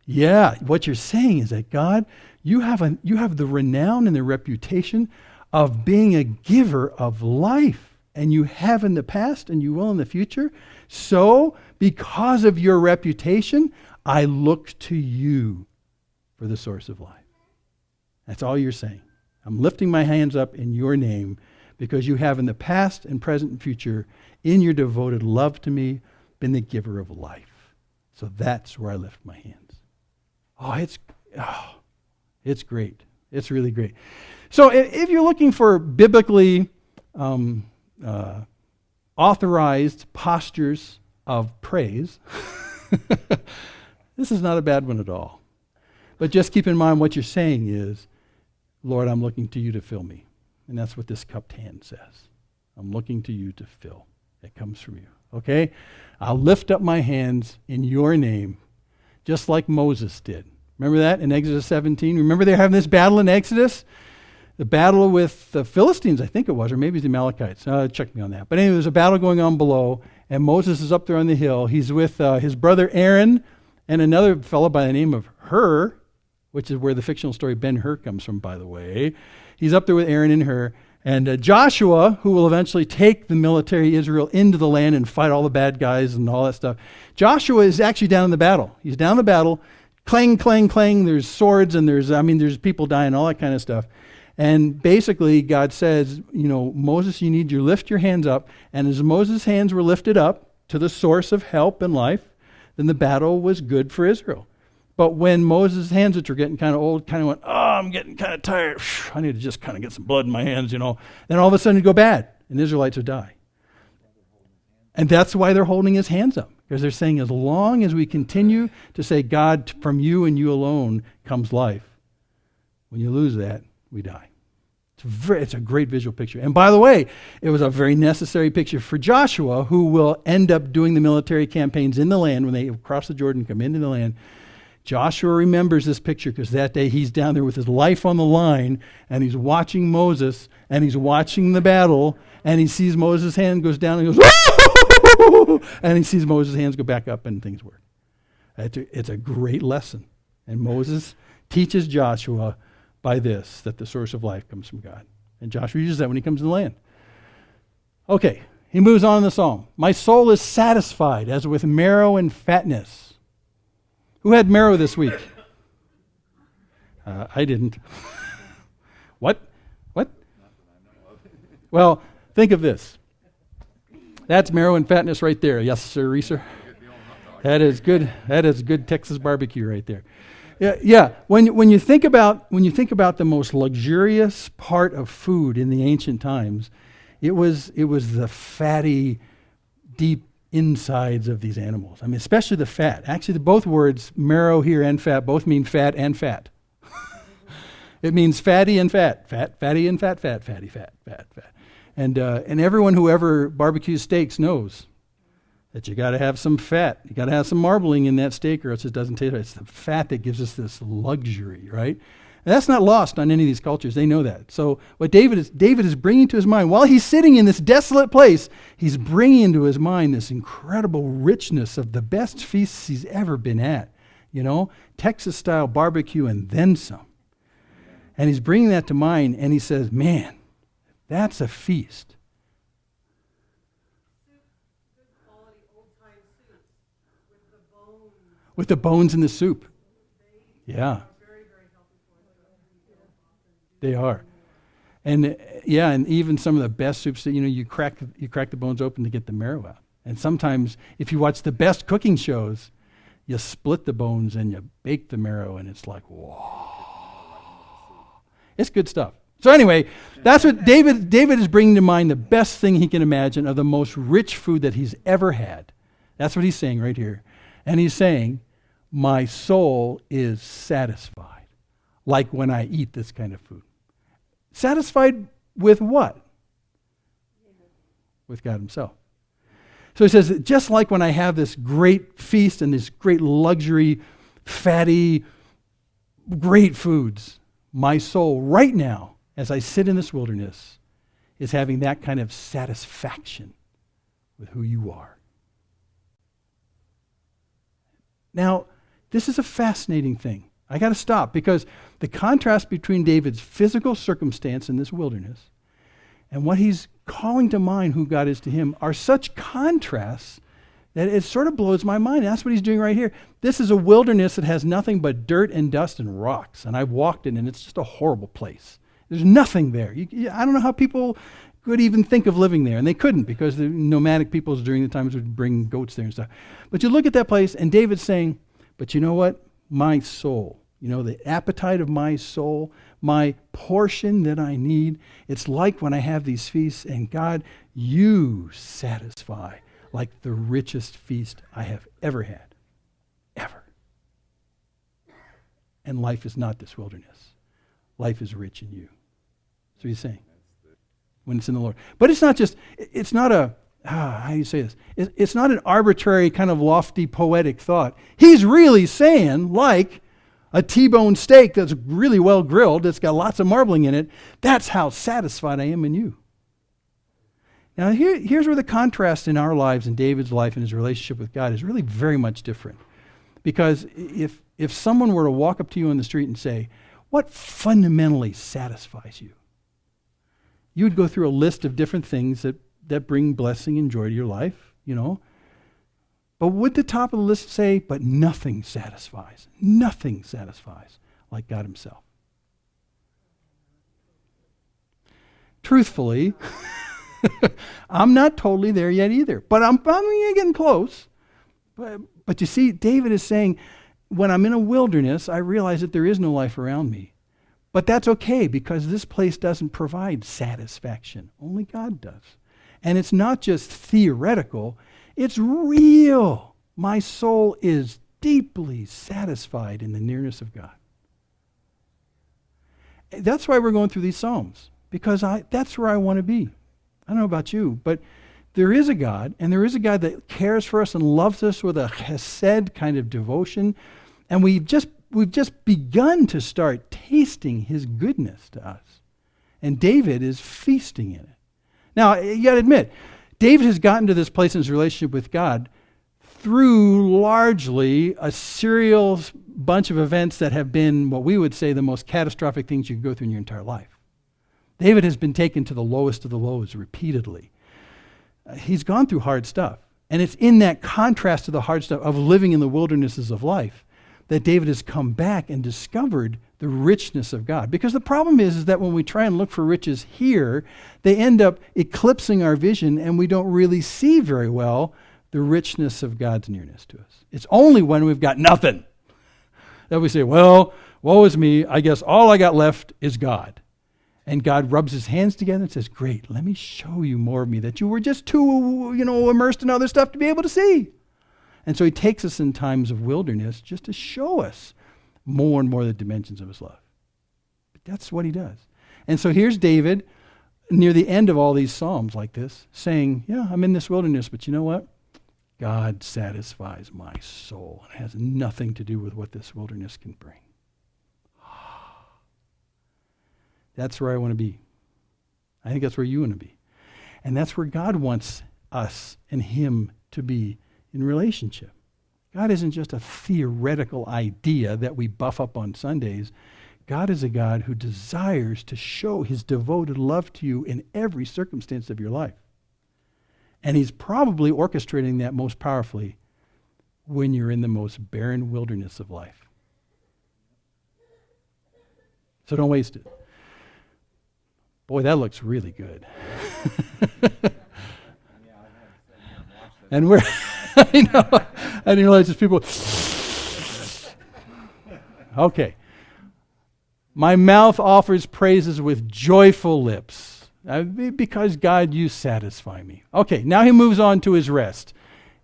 Yeah, what you're saying is that God, you have the renown and the reputation of being a giver of life. And you have in the past and you will in the future. So, because of your reputation, I look to you for the source of life. That's all you're saying. I'm lifting my hands up in your name because you have in the past and present and future, in your devoted love to me, been the giver of life. So that's where I lift my hands. It's great. It's really great. So if you're looking for biblically authorized postures of praise, this is not a bad one at all. But just keep in mind what you're saying is, Lord, I'm looking to you to fill me. And that's what this cupped hand says. I'm looking to you to fill. It comes from you. Okay? I'll lift up my hands in your name, just like Moses did. Remember that in Exodus 17? Remember they're having this battle in Exodus? The battle with the Philistines, I think it was, or maybe it's the Amalekites. Check me on that. But anyway, there's a battle going on below, and Moses is up there on the hill. He's with his brother Aaron and another fellow by the name of Hur, which is where the fictional story Ben-Hur comes from, by the way. He's up there with Aaron and Hur. And Joshua, who will eventually take the military Israel into the land and fight all the bad guys and all that stuff. Joshua is actually down in the battle. He's down in the battle. Clang, clang, clang. There's swords and there's people dying, all that kind of stuff. And basically, God says, Moses, you need to lift your hands up. And as Moses' hands were lifted up to the source of help and life, then the battle was good for Israel. But when Moses' hands, which were getting kind of old, kind of went, I'm getting kind of tired. I need to just kind of get some blood in my hands, Then all of a sudden it'd go bad, and the Israelites would die. And that's why they're holding his hands up. Because they're saying as long as we continue to say, God, from you and you alone comes life, when you lose that, we die. It's a great visual picture. And by the way, it was a very necessary picture for Joshua, who will end up doing the military campaigns in the land when they cross the Jordan, come into the land. Joshua remembers this picture because that day he's down there with his life on the line, and he's watching Moses, and he's watching the battle, and he sees Moses' hand goes down, and he goes, and he sees Moses' hands go back up, and things work. It's a great lesson. And Moses teaches Joshua by this, that the source of life comes from God. And Joshua uses that when he comes to the land. Okay, he moves on in the psalm. My soul is satisfied as with marrow and fatness. Who had marrow this week? I didn't. What? Well, think of this. That's marrow and fatness right there. Yes, sir, Reeser. That is good. That is good Texas barbecue right there. Yeah. When you think about the most luxurious part of food in the ancient times, it was the fatty, deep insides of these animals. I mean, especially the fat. Actually, both words, marrow here and fat, both mean fat and fat. It means fatty and fat. Fat, fatty and fat, fat, fatty, fat, fat, fat. And everyone who ever barbecues steaks knows that you got to have some fat. You got to have some marbling in that steak or else it doesn't taste right. It's the fat that gives us this luxury, right? And that's not lost on any of these cultures. They know that. So what David is bringing to his mind, while he's sitting in this desolate place, he's bringing into his mind this incredible richness of the best feasts he's ever been at. Texas-style barbecue and then some. And he's bringing that to mind, and he says, man, that's a feast. Good quality old-time soup with the bones. With the bones in the soup. Yeah. They are. And and even some of the best soups that you crack the bones open to get the marrow out. And sometimes if you watch the best cooking shows, you split the bones and you bake the marrow, and it's like, whoa. It's good stuff. So anyway, that's what David is bringing to mind, the best thing he can imagine of the most rich food that he's ever had. That's what he's saying right here. And he's saying, my soul is satisfied, like when I eat this kind of food. Satisfied with what? With God himself. So he says, just like when I have this great feast and this great luxury, fatty, great foods, my soul right now, as I sit in this wilderness, is having that kind of satisfaction with who you are. Now, this is a fascinating thing. I got to stop because the contrast between David's physical circumstance in this wilderness and what he's calling to mind who God is to him are such contrasts that it sort of blows my mind. That's what he's doing right here. This is a wilderness that has nothing but dirt and dust and rocks, and I've walked in, and it's just a horrible place. There's nothing there. I don't know how people could even think of living there. And they couldn't, because the nomadic peoples during the times would bring goats there and stuff. But you look at that place, and David's saying, but you know what? My soul, the appetite of my soul, my portion that I need, it's like when I have these feasts, and God, you satisfy like the richest feast I have ever had. Ever. And life is not this wilderness. Life is rich in you. That's what he's saying. When it's in the Lord. But it's not just, it's not a, how do you say this? It's not an arbitrary kind of lofty poetic thought. He's really saying, like a T-bone steak that's really well grilled, that's got lots of marbling in it, that's how satisfied I am in you. Now here's where the contrast in our lives, in David's life and his relationship with God, is really very much different. Because if someone were to walk up to you on the street and say, what fundamentally satisfies you? You would go through a list of different things that bring blessing and joy to your life, But would the top of the list say, but nothing satisfies like God himself? Truthfully, I'm not totally there yet either, but I'm getting close. But you see, David is saying, when I'm in a wilderness, I realize that there is no life around me. But that's okay, because this place doesn't provide satisfaction. Only God does. And it's not just theoretical, it's real. My soul is deeply satisfied in the nearness of God. That's why we're going through these Psalms, because that's where I want to be. I don't know about you, but there is a God, and there is a God that cares for us and loves us with a chesed kind of devotion. And we've just begun to start tasting his goodness to us. And David is feasting in it. Now, you got to admit, David has gotten to this place in his relationship with God through largely a serial bunch of events that have been what we would say the most catastrophic things you could go through in your entire life. David has been taken to the lowest of the lows repeatedly. He's gone through hard stuff. And it's in that contrast to the hard stuff of living in the wildernesses of life that David has come back and discovered the richness of God. Because the problem is that when we try and look for riches here, they end up eclipsing our vision, and we don't really see very well the richness of God's nearness to us. It's only when we've got nothing that we say, well, woe is me, I guess all I got left is God. And God rubs his hands together and says, great, let me show you more of me that you were just too, immersed in other stuff to be able to see. And so he takes us in times of wilderness just to show us more and more the dimensions of his love. But that's what he does. And so here's David near the end of all these Psalms like this, saying, yeah, I'm in this wilderness, but you know what? God satisfies my soul. It has nothing to do with what this wilderness can bring. That's where I want to be. I think that's where you want to be. And that's where God wants us and him to be in relationship. God isn't just a theoretical idea that we buff up on Sundays. God is a God who desires to show his devoted love to you in every circumstance of your life. And he's probably orchestrating that most powerfully when you're in the most barren wilderness of life. So don't waste it. Boy, that looks really good. And we're, I know, I didn't realize there's people. Okay. My mouth offers praises with joyful lips, because God, you satisfy me. Okay, now he moves on to his rest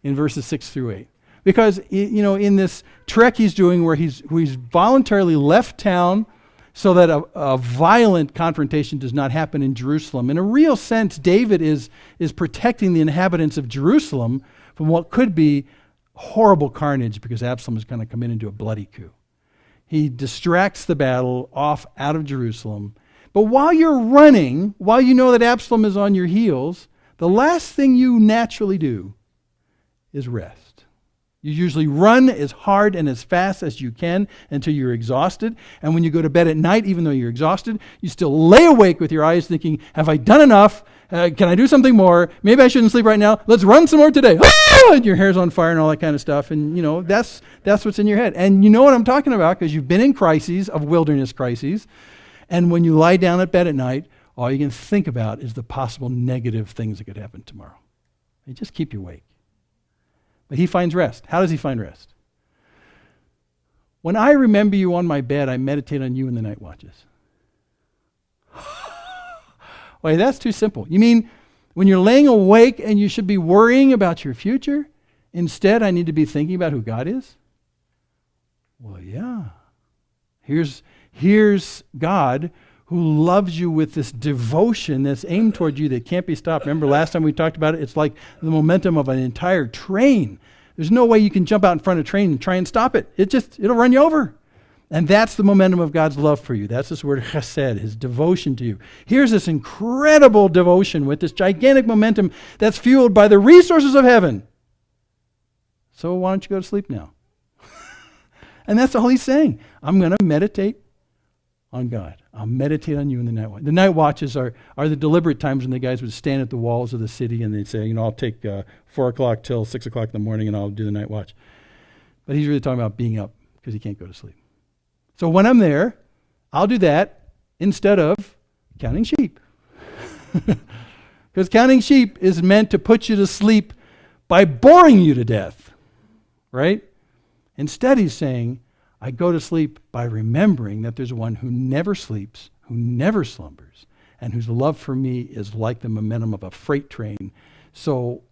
in verses 6 through 8. Because, in this trek he's doing where he's voluntarily left town so that a violent confrontation does not happen in Jerusalem. In a real sense, David is protecting the inhabitants of Jerusalem from what could be horrible carnage, because Absalom is going to come in and do a bloody coup. He distracts the battle off out of Jerusalem. But while you're running, while you know that Absalom is on your heels, the last thing you naturally do is rest. You usually run as hard and as fast as you can until you're exhausted. And when you go to bed at night, even though you're exhausted, you still lay awake with your eyes thinking, have I done enough? Can I do something more? Maybe I shouldn't sleep right now. Let's run some more today. Ah! And your hair's on fire and all that kind of stuff. And, that's what's in your head. And you know what I'm talking about, because you've been in crises, of wilderness crises. And when you lie down at bed at night, all you can think about is the possible negative things that could happen tomorrow. They just keep you awake. But he finds rest. How does he find rest? When I remember you on my bed, I meditate on you in the night watches. Wait, that's too simple. You mean when you're laying awake and you should be worrying about your future? Instead, I need to be thinking about who God is? Well, yeah. Here's God who loves you with this devotion that's aimed toward you that can't be stopped. Remember last time we talked about it? It's like the momentum of an entire train. There's no way you can jump out in front of a train and try and stop it. It'll run you over. And that's the momentum of God's love for you. That's this word chesed, his devotion to you. Here's this incredible devotion with this gigantic momentum that's fueled by the resources of heaven. So why don't you go to sleep now? And that's all he's saying. I'm going to meditate on God. I'll meditate on you in the night watch. The night watches are the deliberate times when the guys would stand at the walls of the city and they'd say, I'll take 4 o'clock till 6 o'clock in the morning and I'll do the night watch. But he's really talking about being up because he can't go to sleep. So when I'm there, I'll do that instead of counting sheep. Because counting sheep is meant to put you to sleep by boring you to death. Right? Instead, he's saying, I go to sleep by remembering that there's one who never sleeps, who never slumbers, and whose love for me is like the momentum of a freight train. So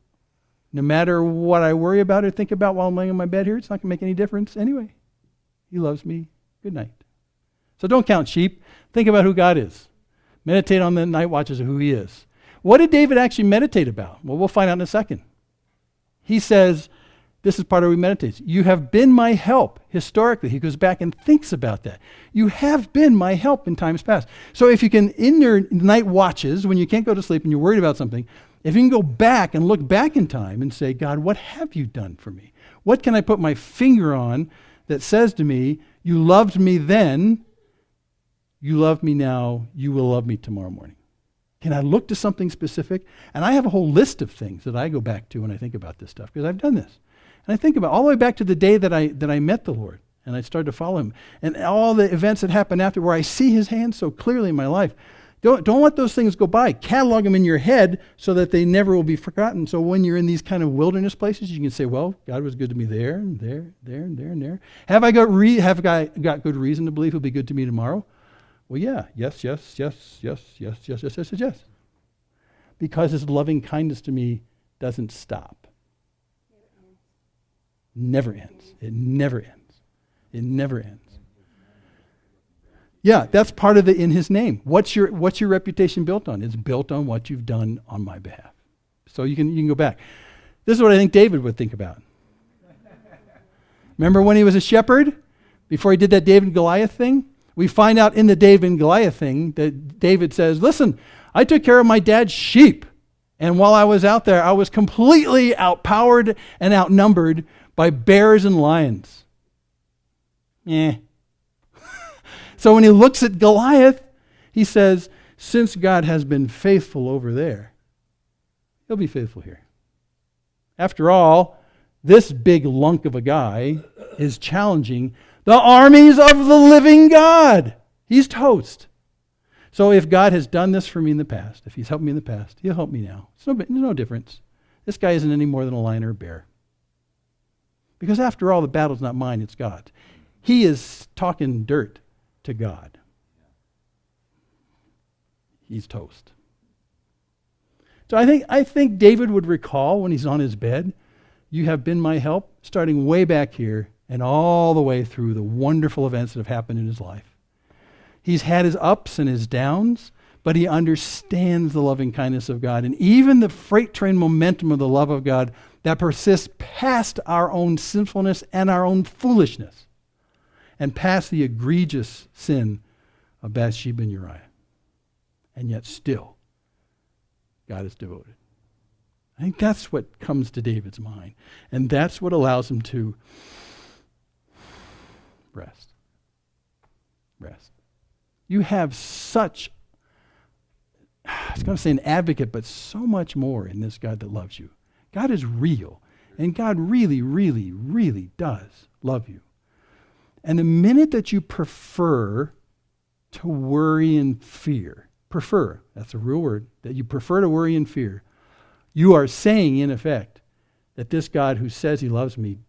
no matter what I worry about or think about while I'm laying in my bed here, it's not going to make any difference anyway. He loves me. Good night. So don't count sheep. Think about who God is. Meditate on the night watches of who he is. What did David actually meditate about? Well, we'll find out in a second. He says, this is part of what he meditates. You have been my help historically. He goes back and thinks about that. You have been my help in times past. So if you can, in your night watches, when you can't go to sleep and you're worried about something, if you can go back and look back in time and say, God, what have you done for me? What can I put my finger on that says to me, you loved me then, you love me now, you will love me tomorrow morning? Can I look to something specific? And I have a whole list of things that I go back to when I think about this stuff, because I've done this. And I think about all the way back to the day that I met the Lord and I started to follow him, and all the events that happened after where I see his hand so clearly in my life. Don't let those things go by. Catalog them in your head so that they never will be forgotten. So when you're in these kind of wilderness places, you can say, well, God was good to me there and there, there and there and there. Have I got good reason to believe he'll be good to me tomorrow? Well, yeah. Yes. Because his loving kindness to me doesn't stop. Never ends. It never ends. It never ends. Yeah, that's part of the in his name. What's your reputation built on? It's built on what you've done on my behalf. So you can go back. This is what I think David would think about. Remember when he was a shepherd? Before he did that David and Goliath thing? We find out in the David and Goliath thing that David says, listen, I took care of my dad's sheep. And while I was out there, I was completely outpowered and outnumbered by bears and lions. So when he looks at Goliath, he says, since God has been faithful over there, he'll be faithful here. After all, this big lunk of a guy is challenging the armies of the living God. He's toast. So if God has done this for me in the past, if he's helped me in the past, he'll help me now. There's no difference. This guy isn't any more than a lion or a bear. Because after all, the battle's not mine, it's God's. He is talking dirt to God. He's toast. So I think David would recall when he's on his bed, you have been my help, starting way back here and all the way through the wonderful events that have happened in his life. He's had his ups and his downs, but he understands the loving kindness of God and even the freight train momentum of the love of God that persists past our own sinfulness and our own foolishness and past the egregious sin of Bathsheba and Uriah. And yet still, God is devoted. I think that's what comes to David's mind. And that's what allows him to rest. Rest. You have such, I was going to say an advocate, but so much more in this God that loves you. God is real. And God really, really, really does love you. And the minute that you prefer to worry and fear, prefer, that's a real word, that you prefer to worry and fear, you are saying, in effect, that this God who says he loves me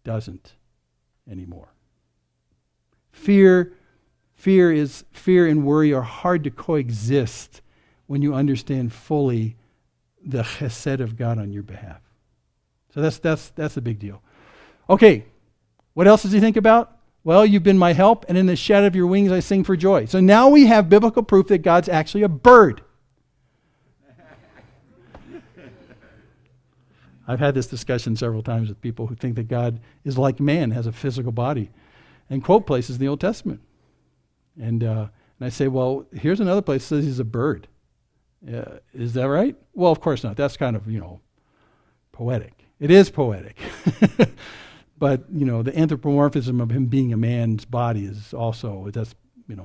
doesn't anymore. Fear and worry are hard to coexist when you understand fully the chesed of God on your behalf. So that's a big deal. Okay, what else does he think about? Well, you've been my help, and in the shadow of your wings I sing for joy. So now we have biblical proof that God's actually a bird. I've had this discussion several times with people who think that God is like man, has a physical body, and quote places in the Old Testament. And I say, well, here's another place that says he's a bird. Is that right? Well, of course not. That's kind of, poetic. It is poetic. But, the anthropomorphism of him being a man's body is also,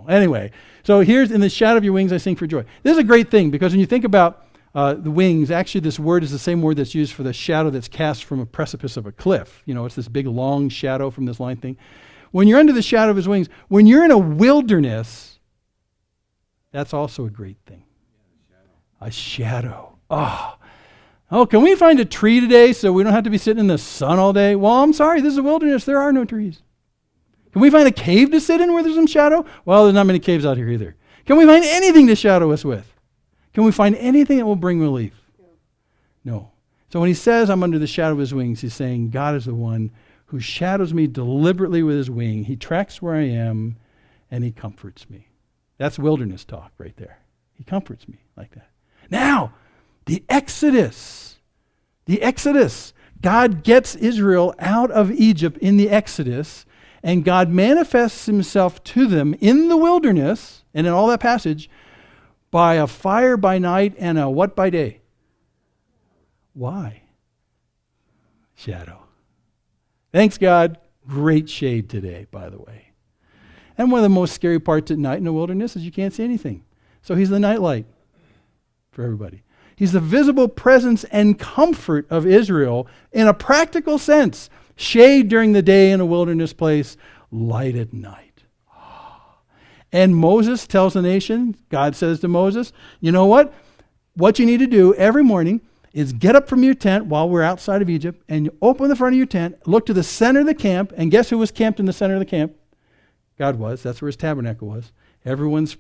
Anyway, so here's, in the shadow of your wings I sing for joy. This is a great thing, because when you think about the wings, actually this word is the same word that's used for the shadow that's cast from a precipice of a cliff. It's this big long shadow from this line thing. When you're under the shadow of his wings, when you're in a wilderness, that's also a great thing. A shadow. Oh, can we find a tree today so we don't have to be sitting in the sun all day? Well, I'm sorry, this is a wilderness. There are no trees. Can we find a cave to sit in where there's some shadow? Well, there's not many caves out here either. Can we find anything to shadow us with? Can we find anything that will bring relief? No. So when he says, I'm under the shadow of his wings, he's saying God is the one who shadows me deliberately with his wing. He tracks where I am, and he comforts me. That's wilderness talk right there. He comforts me like that. Now, the Exodus. The Exodus. God gets Israel out of Egypt in the Exodus, and God manifests himself to them in the wilderness, and in all that passage, by a fire by night and a what by day? Why? Shadow. Thanks, God. Great shade today, by the way. And one of the most scary parts at night in the wilderness is you can't see anything. So he's the nightlight for everybody. He's the visible presence and comfort of Israel in a practical sense. Shade during the day in a wilderness place, light at night. And Moses tells the nation, God says to Moses, you know what? What you need to do every morning is get up from your tent while we're outside of Egypt, and you open the front of your tent, look to the center of the camp, and guess who was camped in the center of the camp? God was. That's where his tabernacle was. Everyone's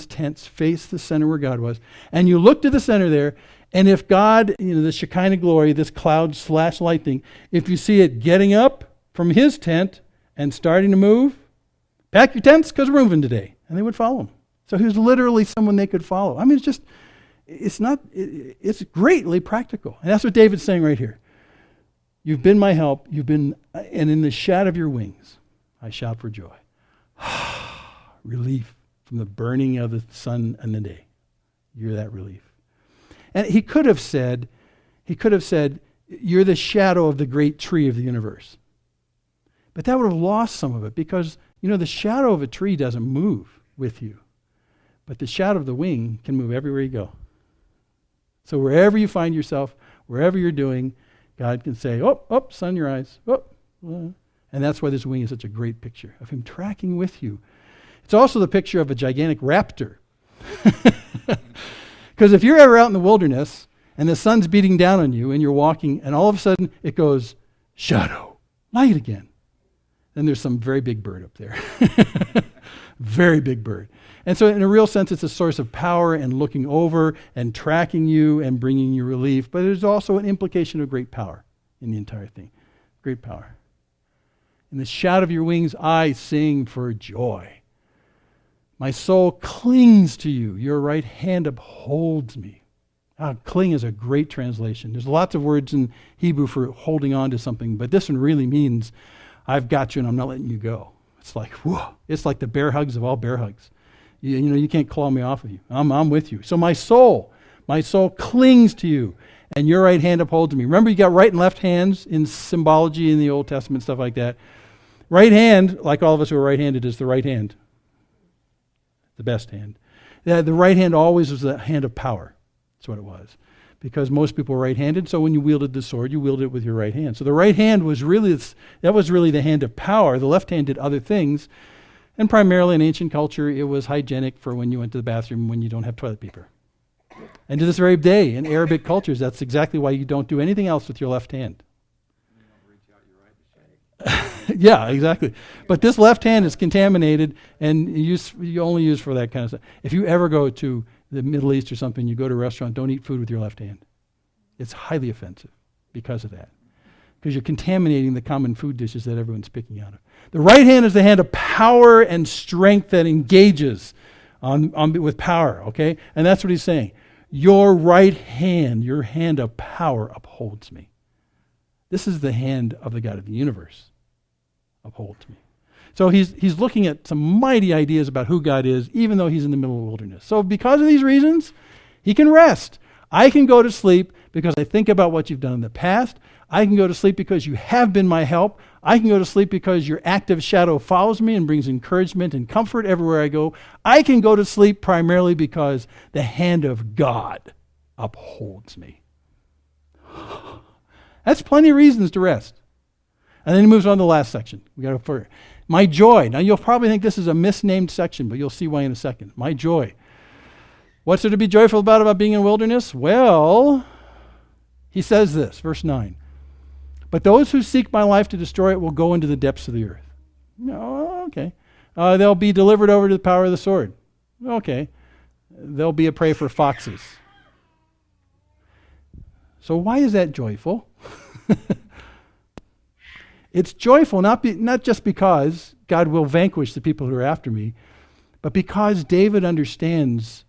tents faced the center where God was. And you look to the center there, and if God, the Shekinah glory, this cloud / light thing, if you see it getting up from his tent and starting to move, pack your tents because we're moving today. And they would follow him. So he was literally someone they could follow. I mean, it's greatly practical. And that's what David's saying right here. You've been my help. And in the shadow of your wings, I shout for joy. Relief from the burning of the sun and the day. You're that relief. And he could have said, you're the shadow of the great tree of the universe. But that would have lost some of it because, the shadow of a tree doesn't move with you. But the shadow of the wing can move everywhere you go. So wherever you find yourself, wherever you're doing, God can say, oh, sun, your eyes. Oh. And that's why this wing is such a great picture of him tracking with you. It's also the picture of a gigantic raptor. Because if you're ever out in the wilderness and the sun's beating down on you and you're walking and all of a sudden it goes, shadow, light again. Then there's some very big bird up there. Very big bird. And so in a real sense, it's a source of power and looking over and tracking you and bringing you relief. But there's also an implication of great power in the entire thing. Great power. In the shadow of your wings, I sing for joy. My soul clings to you. Your right hand upholds me. Cling is a great translation. There's lots of words in Hebrew for holding on to something, but this one really means I've got you and I'm not letting you go. It's like, whoa. It's like the bear hugs of all bear hugs. You can't claw me off of you. I'm with you. So my soul clings to you, and your right hand upholds me. Remember, you got right and left hands in symbology in the Old Testament, stuff like that. Right hand, like all of us who are right-handed, is the right hand. The best hand. The right hand always was the hand of power. That's what it was. Because most people were right-handed, so when you wielded the sword, you wielded it with your right hand. So the right hand was really the hand of power. The left hand did other things. And primarily in ancient culture, it was hygienic for when you went to the bathroom when you don't have toilet paper. And to this very day, in Arabic cultures, that's exactly why you don't do anything else with your left hand. Yeah, exactly. But this left hand is contaminated, and you only use for that kind of stuff. If you ever go to the Middle East or something, you go to a restaurant, don't eat food with your left hand. It's highly offensive because of that. Because you're contaminating the common food dishes that everyone's picking out of. The right hand is the hand of power and strength that engages with power, okay? And that's what he's saying. Your right hand, your hand of power upholds me. This is the hand of the God of the universe. Upholds me. So he's looking at some mighty ideas about who God is, even though he's in the middle of the wilderness. So because of these reasons, he can rest. I can go to sleep because I think about what you've done in the past. I can go to sleep because you have been my help. I can go to sleep because your active shadow follows me and brings encouragement and comfort everywhere I go. I can go to sleep primarily because the hand of God upholds me. That's plenty of reasons to rest. And then he moves on to the last section. We got to further. My joy. Now you'll probably think this is a misnamed section, but you'll see why in a second. My joy. What's there to be joyful about being in the wilderness? Well, he says this, verse 9. But those who seek my life to destroy it will go into the depths of the earth. Oh, okay. They'll be delivered over to the power of the sword. Okay. They'll be a prey for foxes. So why is that joyful? It's joyful not just because God will vanquish the people who are after me, but because David understands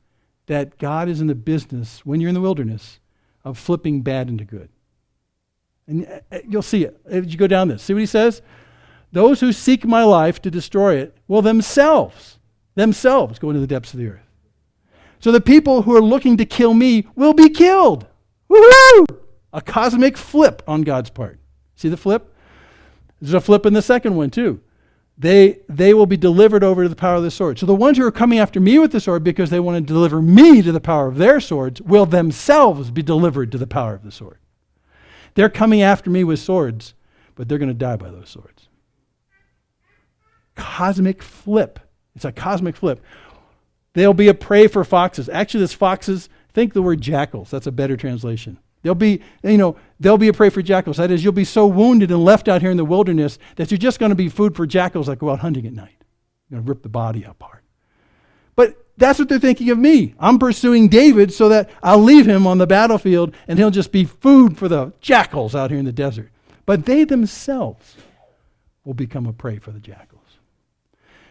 that God is in the business, when you're in the wilderness, of flipping bad into good. And you'll see it as you go down this. See what he says? Those who seek my life to destroy it will themselves go into the depths of the earth. So the people who are looking to kill me will be killed. Woohoo! A cosmic flip on God's part. See the flip? There's a flip in the second one too. They will be delivered over to the power of the sword. So the ones who are coming after me with the sword because they want to deliver me to the power of their swords will themselves be delivered to the power of the sword. They're coming after me with swords, but they're going to die by those swords. Cosmic flip. It's a cosmic flip. They'll be a prey for foxes. Actually, this foxes, think the word jackals. That's a better translation. They'll be a prey for jackals. That is, you'll be so wounded and left out here in the wilderness that you're just going to be food for jackals that go out hunting at night. You're going to rip the body apart. But that's what they're thinking of me. I'm pursuing David so that I'll leave him on the battlefield and he'll just be food for the jackals out here in the desert. But they themselves will become a prey for the jackals.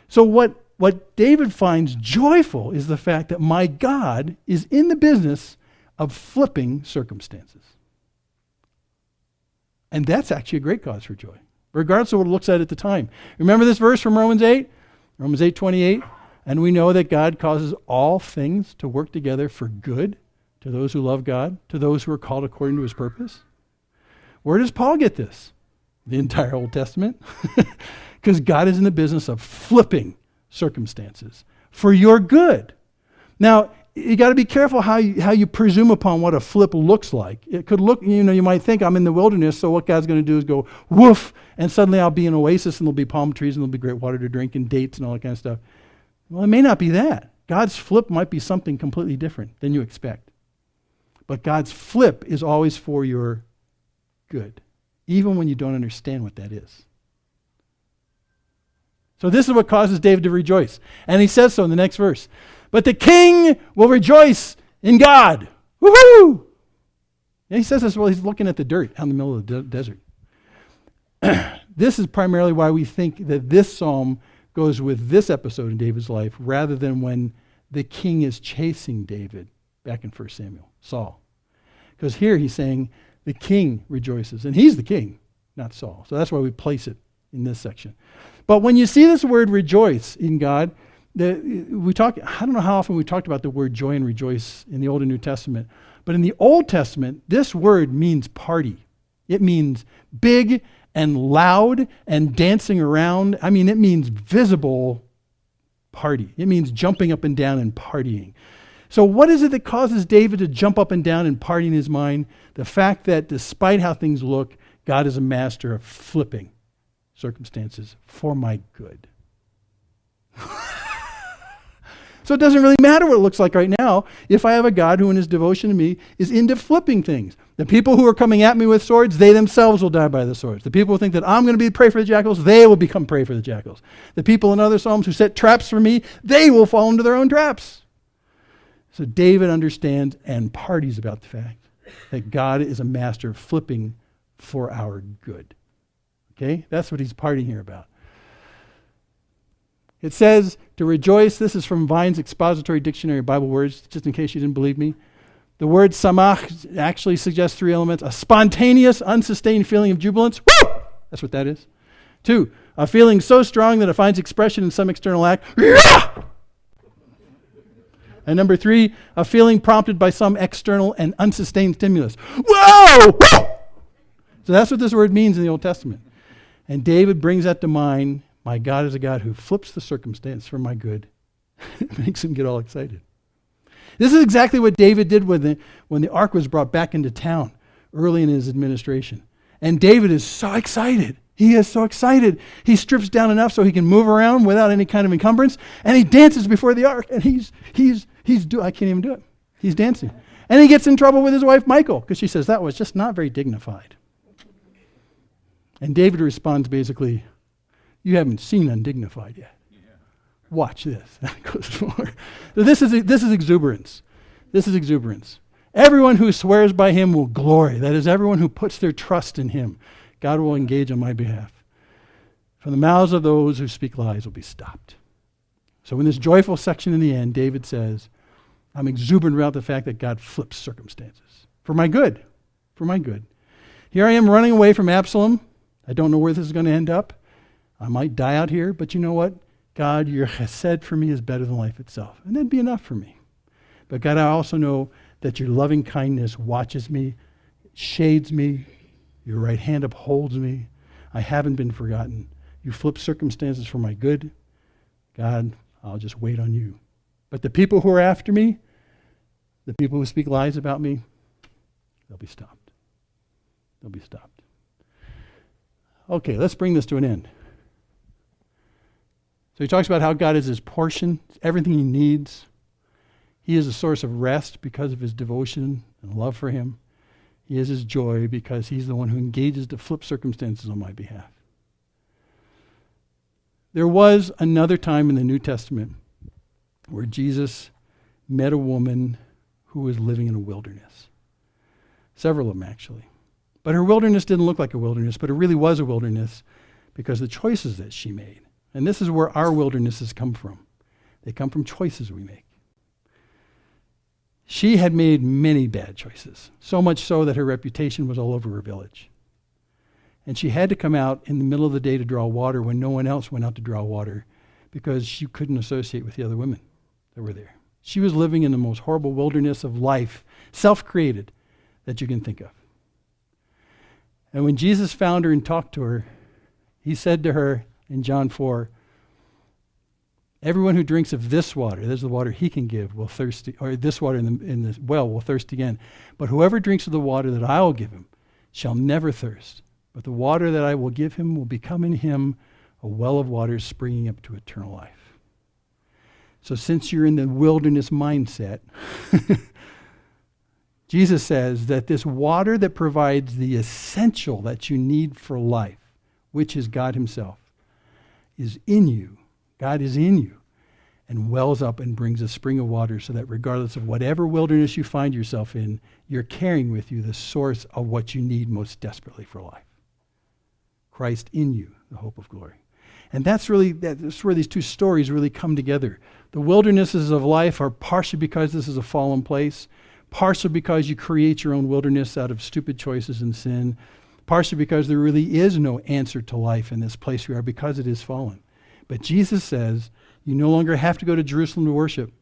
So what David finds joyful is the fact that my God is in the business of flipping circumstances. And that's actually a great cause for joy, regardless of what it looks at the time. Remember this verse from Romans 8? Romans 8:28. And we know that God causes all things to work together for good to those who love God, to those who are called according to his purpose. Where does Paul get this? The entire Old Testament. Because God is in the business of flipping circumstances for your good. Now, you got to be careful how you presume upon what a flip looks like. It could look, you might think I'm in the wilderness, so what God's going to do is go woof, and suddenly I'll be in an oasis, and there'll be palm trees, and there'll be great water to drink, and dates, and all that kind of stuff. Well, it may not be that. God's flip might be something completely different than you expect. But God's flip is always for your good, even when you don't understand what that is. So this is what causes David to rejoice. And he says so in the next verse. But the king will rejoice in God. Woohoo! And he says this while he's looking at the dirt out in the middle of the desert. This is primarily why we think that this psalm goes with this episode in David's life rather than when the king is chasing David back in 1 Samuel, Saul. Because here he's saying the king rejoices. And he's the king, not Saul. So that's why we place it in this section. But when you see this word rejoice in God, I don't know how often we talked about the word joy and rejoice in the Old and New Testament, but in the Old Testament, this word means party. It means big and loud and dancing around. I mean, it means visible party. It means jumping up and down and partying. So what is it that causes David to jump up and down and party in his mind? The fact that despite how things look, God is a master of flipping circumstances for my good. So it doesn't really matter what it looks like right now if I have a God who in his devotion to me is into flipping things. The people who are coming at me with swords, they themselves will die by the swords. The people who think that I'm going to be prey for the jackals, they will become prey for the jackals. The people in other psalms who set traps for me, they will fall into their own traps. So David understands and parties about the fact that God is a master of flipping for our good. Okay? That's what he's partying here about. It says to rejoice. This is from Vine's Expository Dictionary of Bible Words, just in case you didn't believe me. The word samach actually suggests three elements. A spontaneous, unsustained feeling of jubilance. Woo! That's what that is. 2, a feeling so strong that it finds expression in some external act. Yeah! And number 3, a feeling prompted by some external and unsustained stimulus. Whoa! Woo! So that's what this word means in the Old Testament. And David brings that to mind. My God is a God who flips the circumstance for my good. It makes him get all excited. This is exactly what David did when the ark was brought back into town early in his administration. And David is so excited. He is so excited. He strips down enough so he can move around without any kind of encumbrance. And he dances before the ark. And I can't even do it. He's dancing. And he gets in trouble with his wife, Michal, because she says that was just not very dignified. And David responds basically, you haven't seen undignified yet. Yeah. Watch this. That goes more. So this is exuberance. This is exuberance. Everyone who swears by him will glory. That is, everyone who puts their trust in him. God will engage on my behalf. From the mouths of those who speak lies will be stopped. So in this joyful section in the end, David says, I'm exuberant about the fact that God flips circumstances. For my good. For my good. Here I am running away from Absalom. I don't know where this is going to end up. I might die out here, but you know what? God, your chesed for me is better than life itself. And that'd be enough for me. But God, I also know that your loving kindness watches me, shades me, your right hand upholds me. I haven't been forgotten. You flip circumstances for my good. God, I'll just wait on you. But the people who are after me, the people who speak lies about me, they'll be stopped. They'll be stopped. Okay, let's bring this to an end. So he talks about how God is his portion, everything he needs. He is a source of rest because of his devotion and love for him. He is his joy because he's the one who engages to flip circumstances on my behalf. There was another time in the New Testament where Jesus met a woman who was living in a wilderness. Several of them, actually. But her wilderness didn't look like a wilderness, but it really was a wilderness because of the choices that she made. And this is where our wildernesses come from. They come from choices we make. She had made many bad choices, so much so that her reputation was all over her village. And she had to come out in the middle of the day to draw water when no one else went out to draw water because she couldn't associate with the other women that were there. She was living in the most horrible wilderness of life, self-created, that you can think of. And when Jesus found her and talked to her, he said to her in John 4, everyone who drinks of this water, this is the water he can give, will thirst, or this water in the well will thirst again. But whoever drinks of the water that I will give him shall never thirst. But the water that I will give him will become in him a well of water springing up to eternal life. So since you're in the wilderness mindset, Jesus says that this water that provides the essential that you need for life, which is God himself, is in you. God is in you and wells up and brings a spring of water so that regardless of whatever wilderness you find yourself in, you're carrying with you the source of what you need most desperately for life. Christ in you, the hope of glory. And that's where these two stories really come together. The wildernesses of life are partially because this is a fallen place, partially because you create your own wilderness out of stupid choices and sin, partially because there really is no answer to life in this place we are because it is fallen. But Jesus says you no longer have to go to Jerusalem to worship.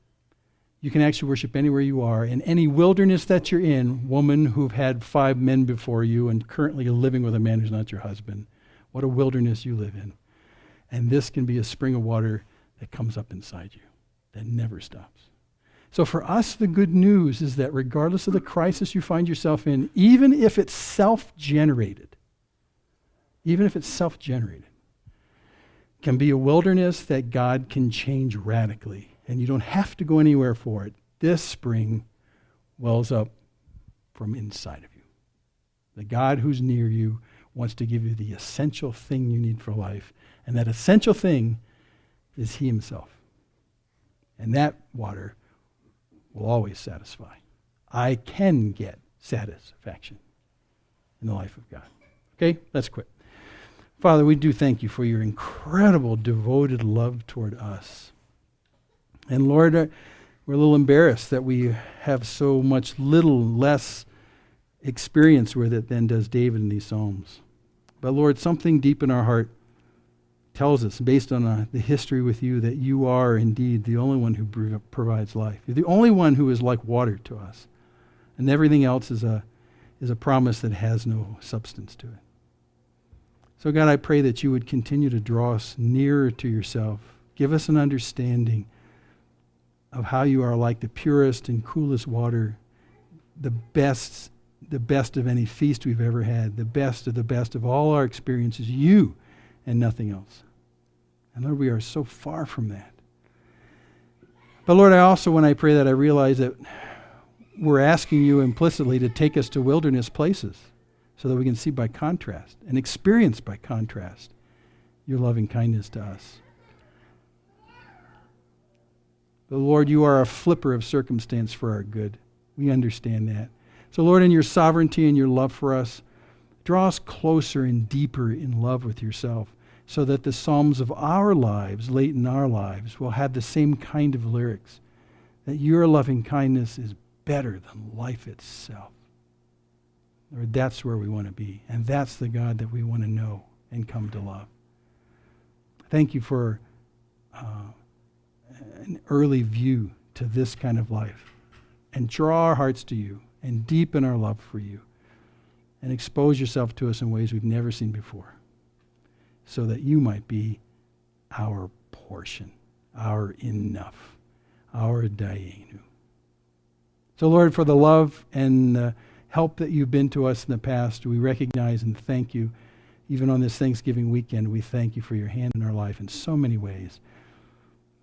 You can actually worship anywhere you are. In any wilderness that you're in, woman who've had 5 men before you and currently living with a man who's not your husband, what a wilderness you live in. And this can be a spring of water that comes up inside you, that never stops. So for us, the good news is that regardless of the crisis you find yourself in, even if it's self-generated, can be a wilderness that God can change radically. And you don't have to go anywhere for it. This spring wells up from inside of you. The God who's near you wants to give you the essential thing you need for life. And that essential thing is he himself. And that water will always satisfy. I can get satisfaction in the life of God. Okay, let's quit. Father, we do thank you for your incredible devoted love toward us. And Lord, we're a little embarrassed that we have so much less experience with it than does David in these Psalms. But Lord, something deep in our heart tells us, based on the history with you, that you are indeed the only one who provides life. You're the only one who is like water to us. And everything else is a promise that has no substance to it. So God, I pray that you would continue to draw us nearer to yourself. Give us an understanding of how you are like the purest and coolest water, the best of any feast we've ever had, the best of all our experiences, you and nothing else. And Lord, we are so far from that. But Lord, I also, when I pray that, I realize that we're asking you implicitly to take us to wilderness places so that we can see by contrast and experience by contrast your loving kindness to us. But Lord, you are a flipper of circumstance for our good. We understand that. So Lord, in your sovereignty and your love for us, draw us closer and deeper in love with yourself so that the Psalms of our lives, late in our lives, will have the same kind of lyrics, that your loving kindness is better than life itself. Lord, that's where we want to be, and that's the God that we want to know and come to love. Thank you for an early view to this kind of life, and draw our hearts to you, and deepen our love for you, and expose yourself to us in ways we've never seen before, so that you might be our portion, our enough, our Dayenu. So Lord, for the love and the help that you've been to us in the past, we recognize and thank you. Even on this Thanksgiving weekend, we thank you for your hand in our life in so many ways.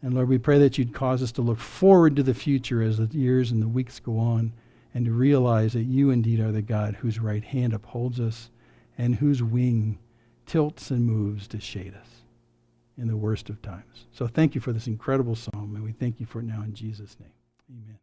And Lord, we pray that you'd cause us to look forward to the future as the years and the weeks go on, and to realize that you indeed are the God whose right hand upholds us and whose wing tilts and moves to shade us in the worst of times. So thank you for this incredible psalm, and we thank you for it now in Jesus' name. Amen.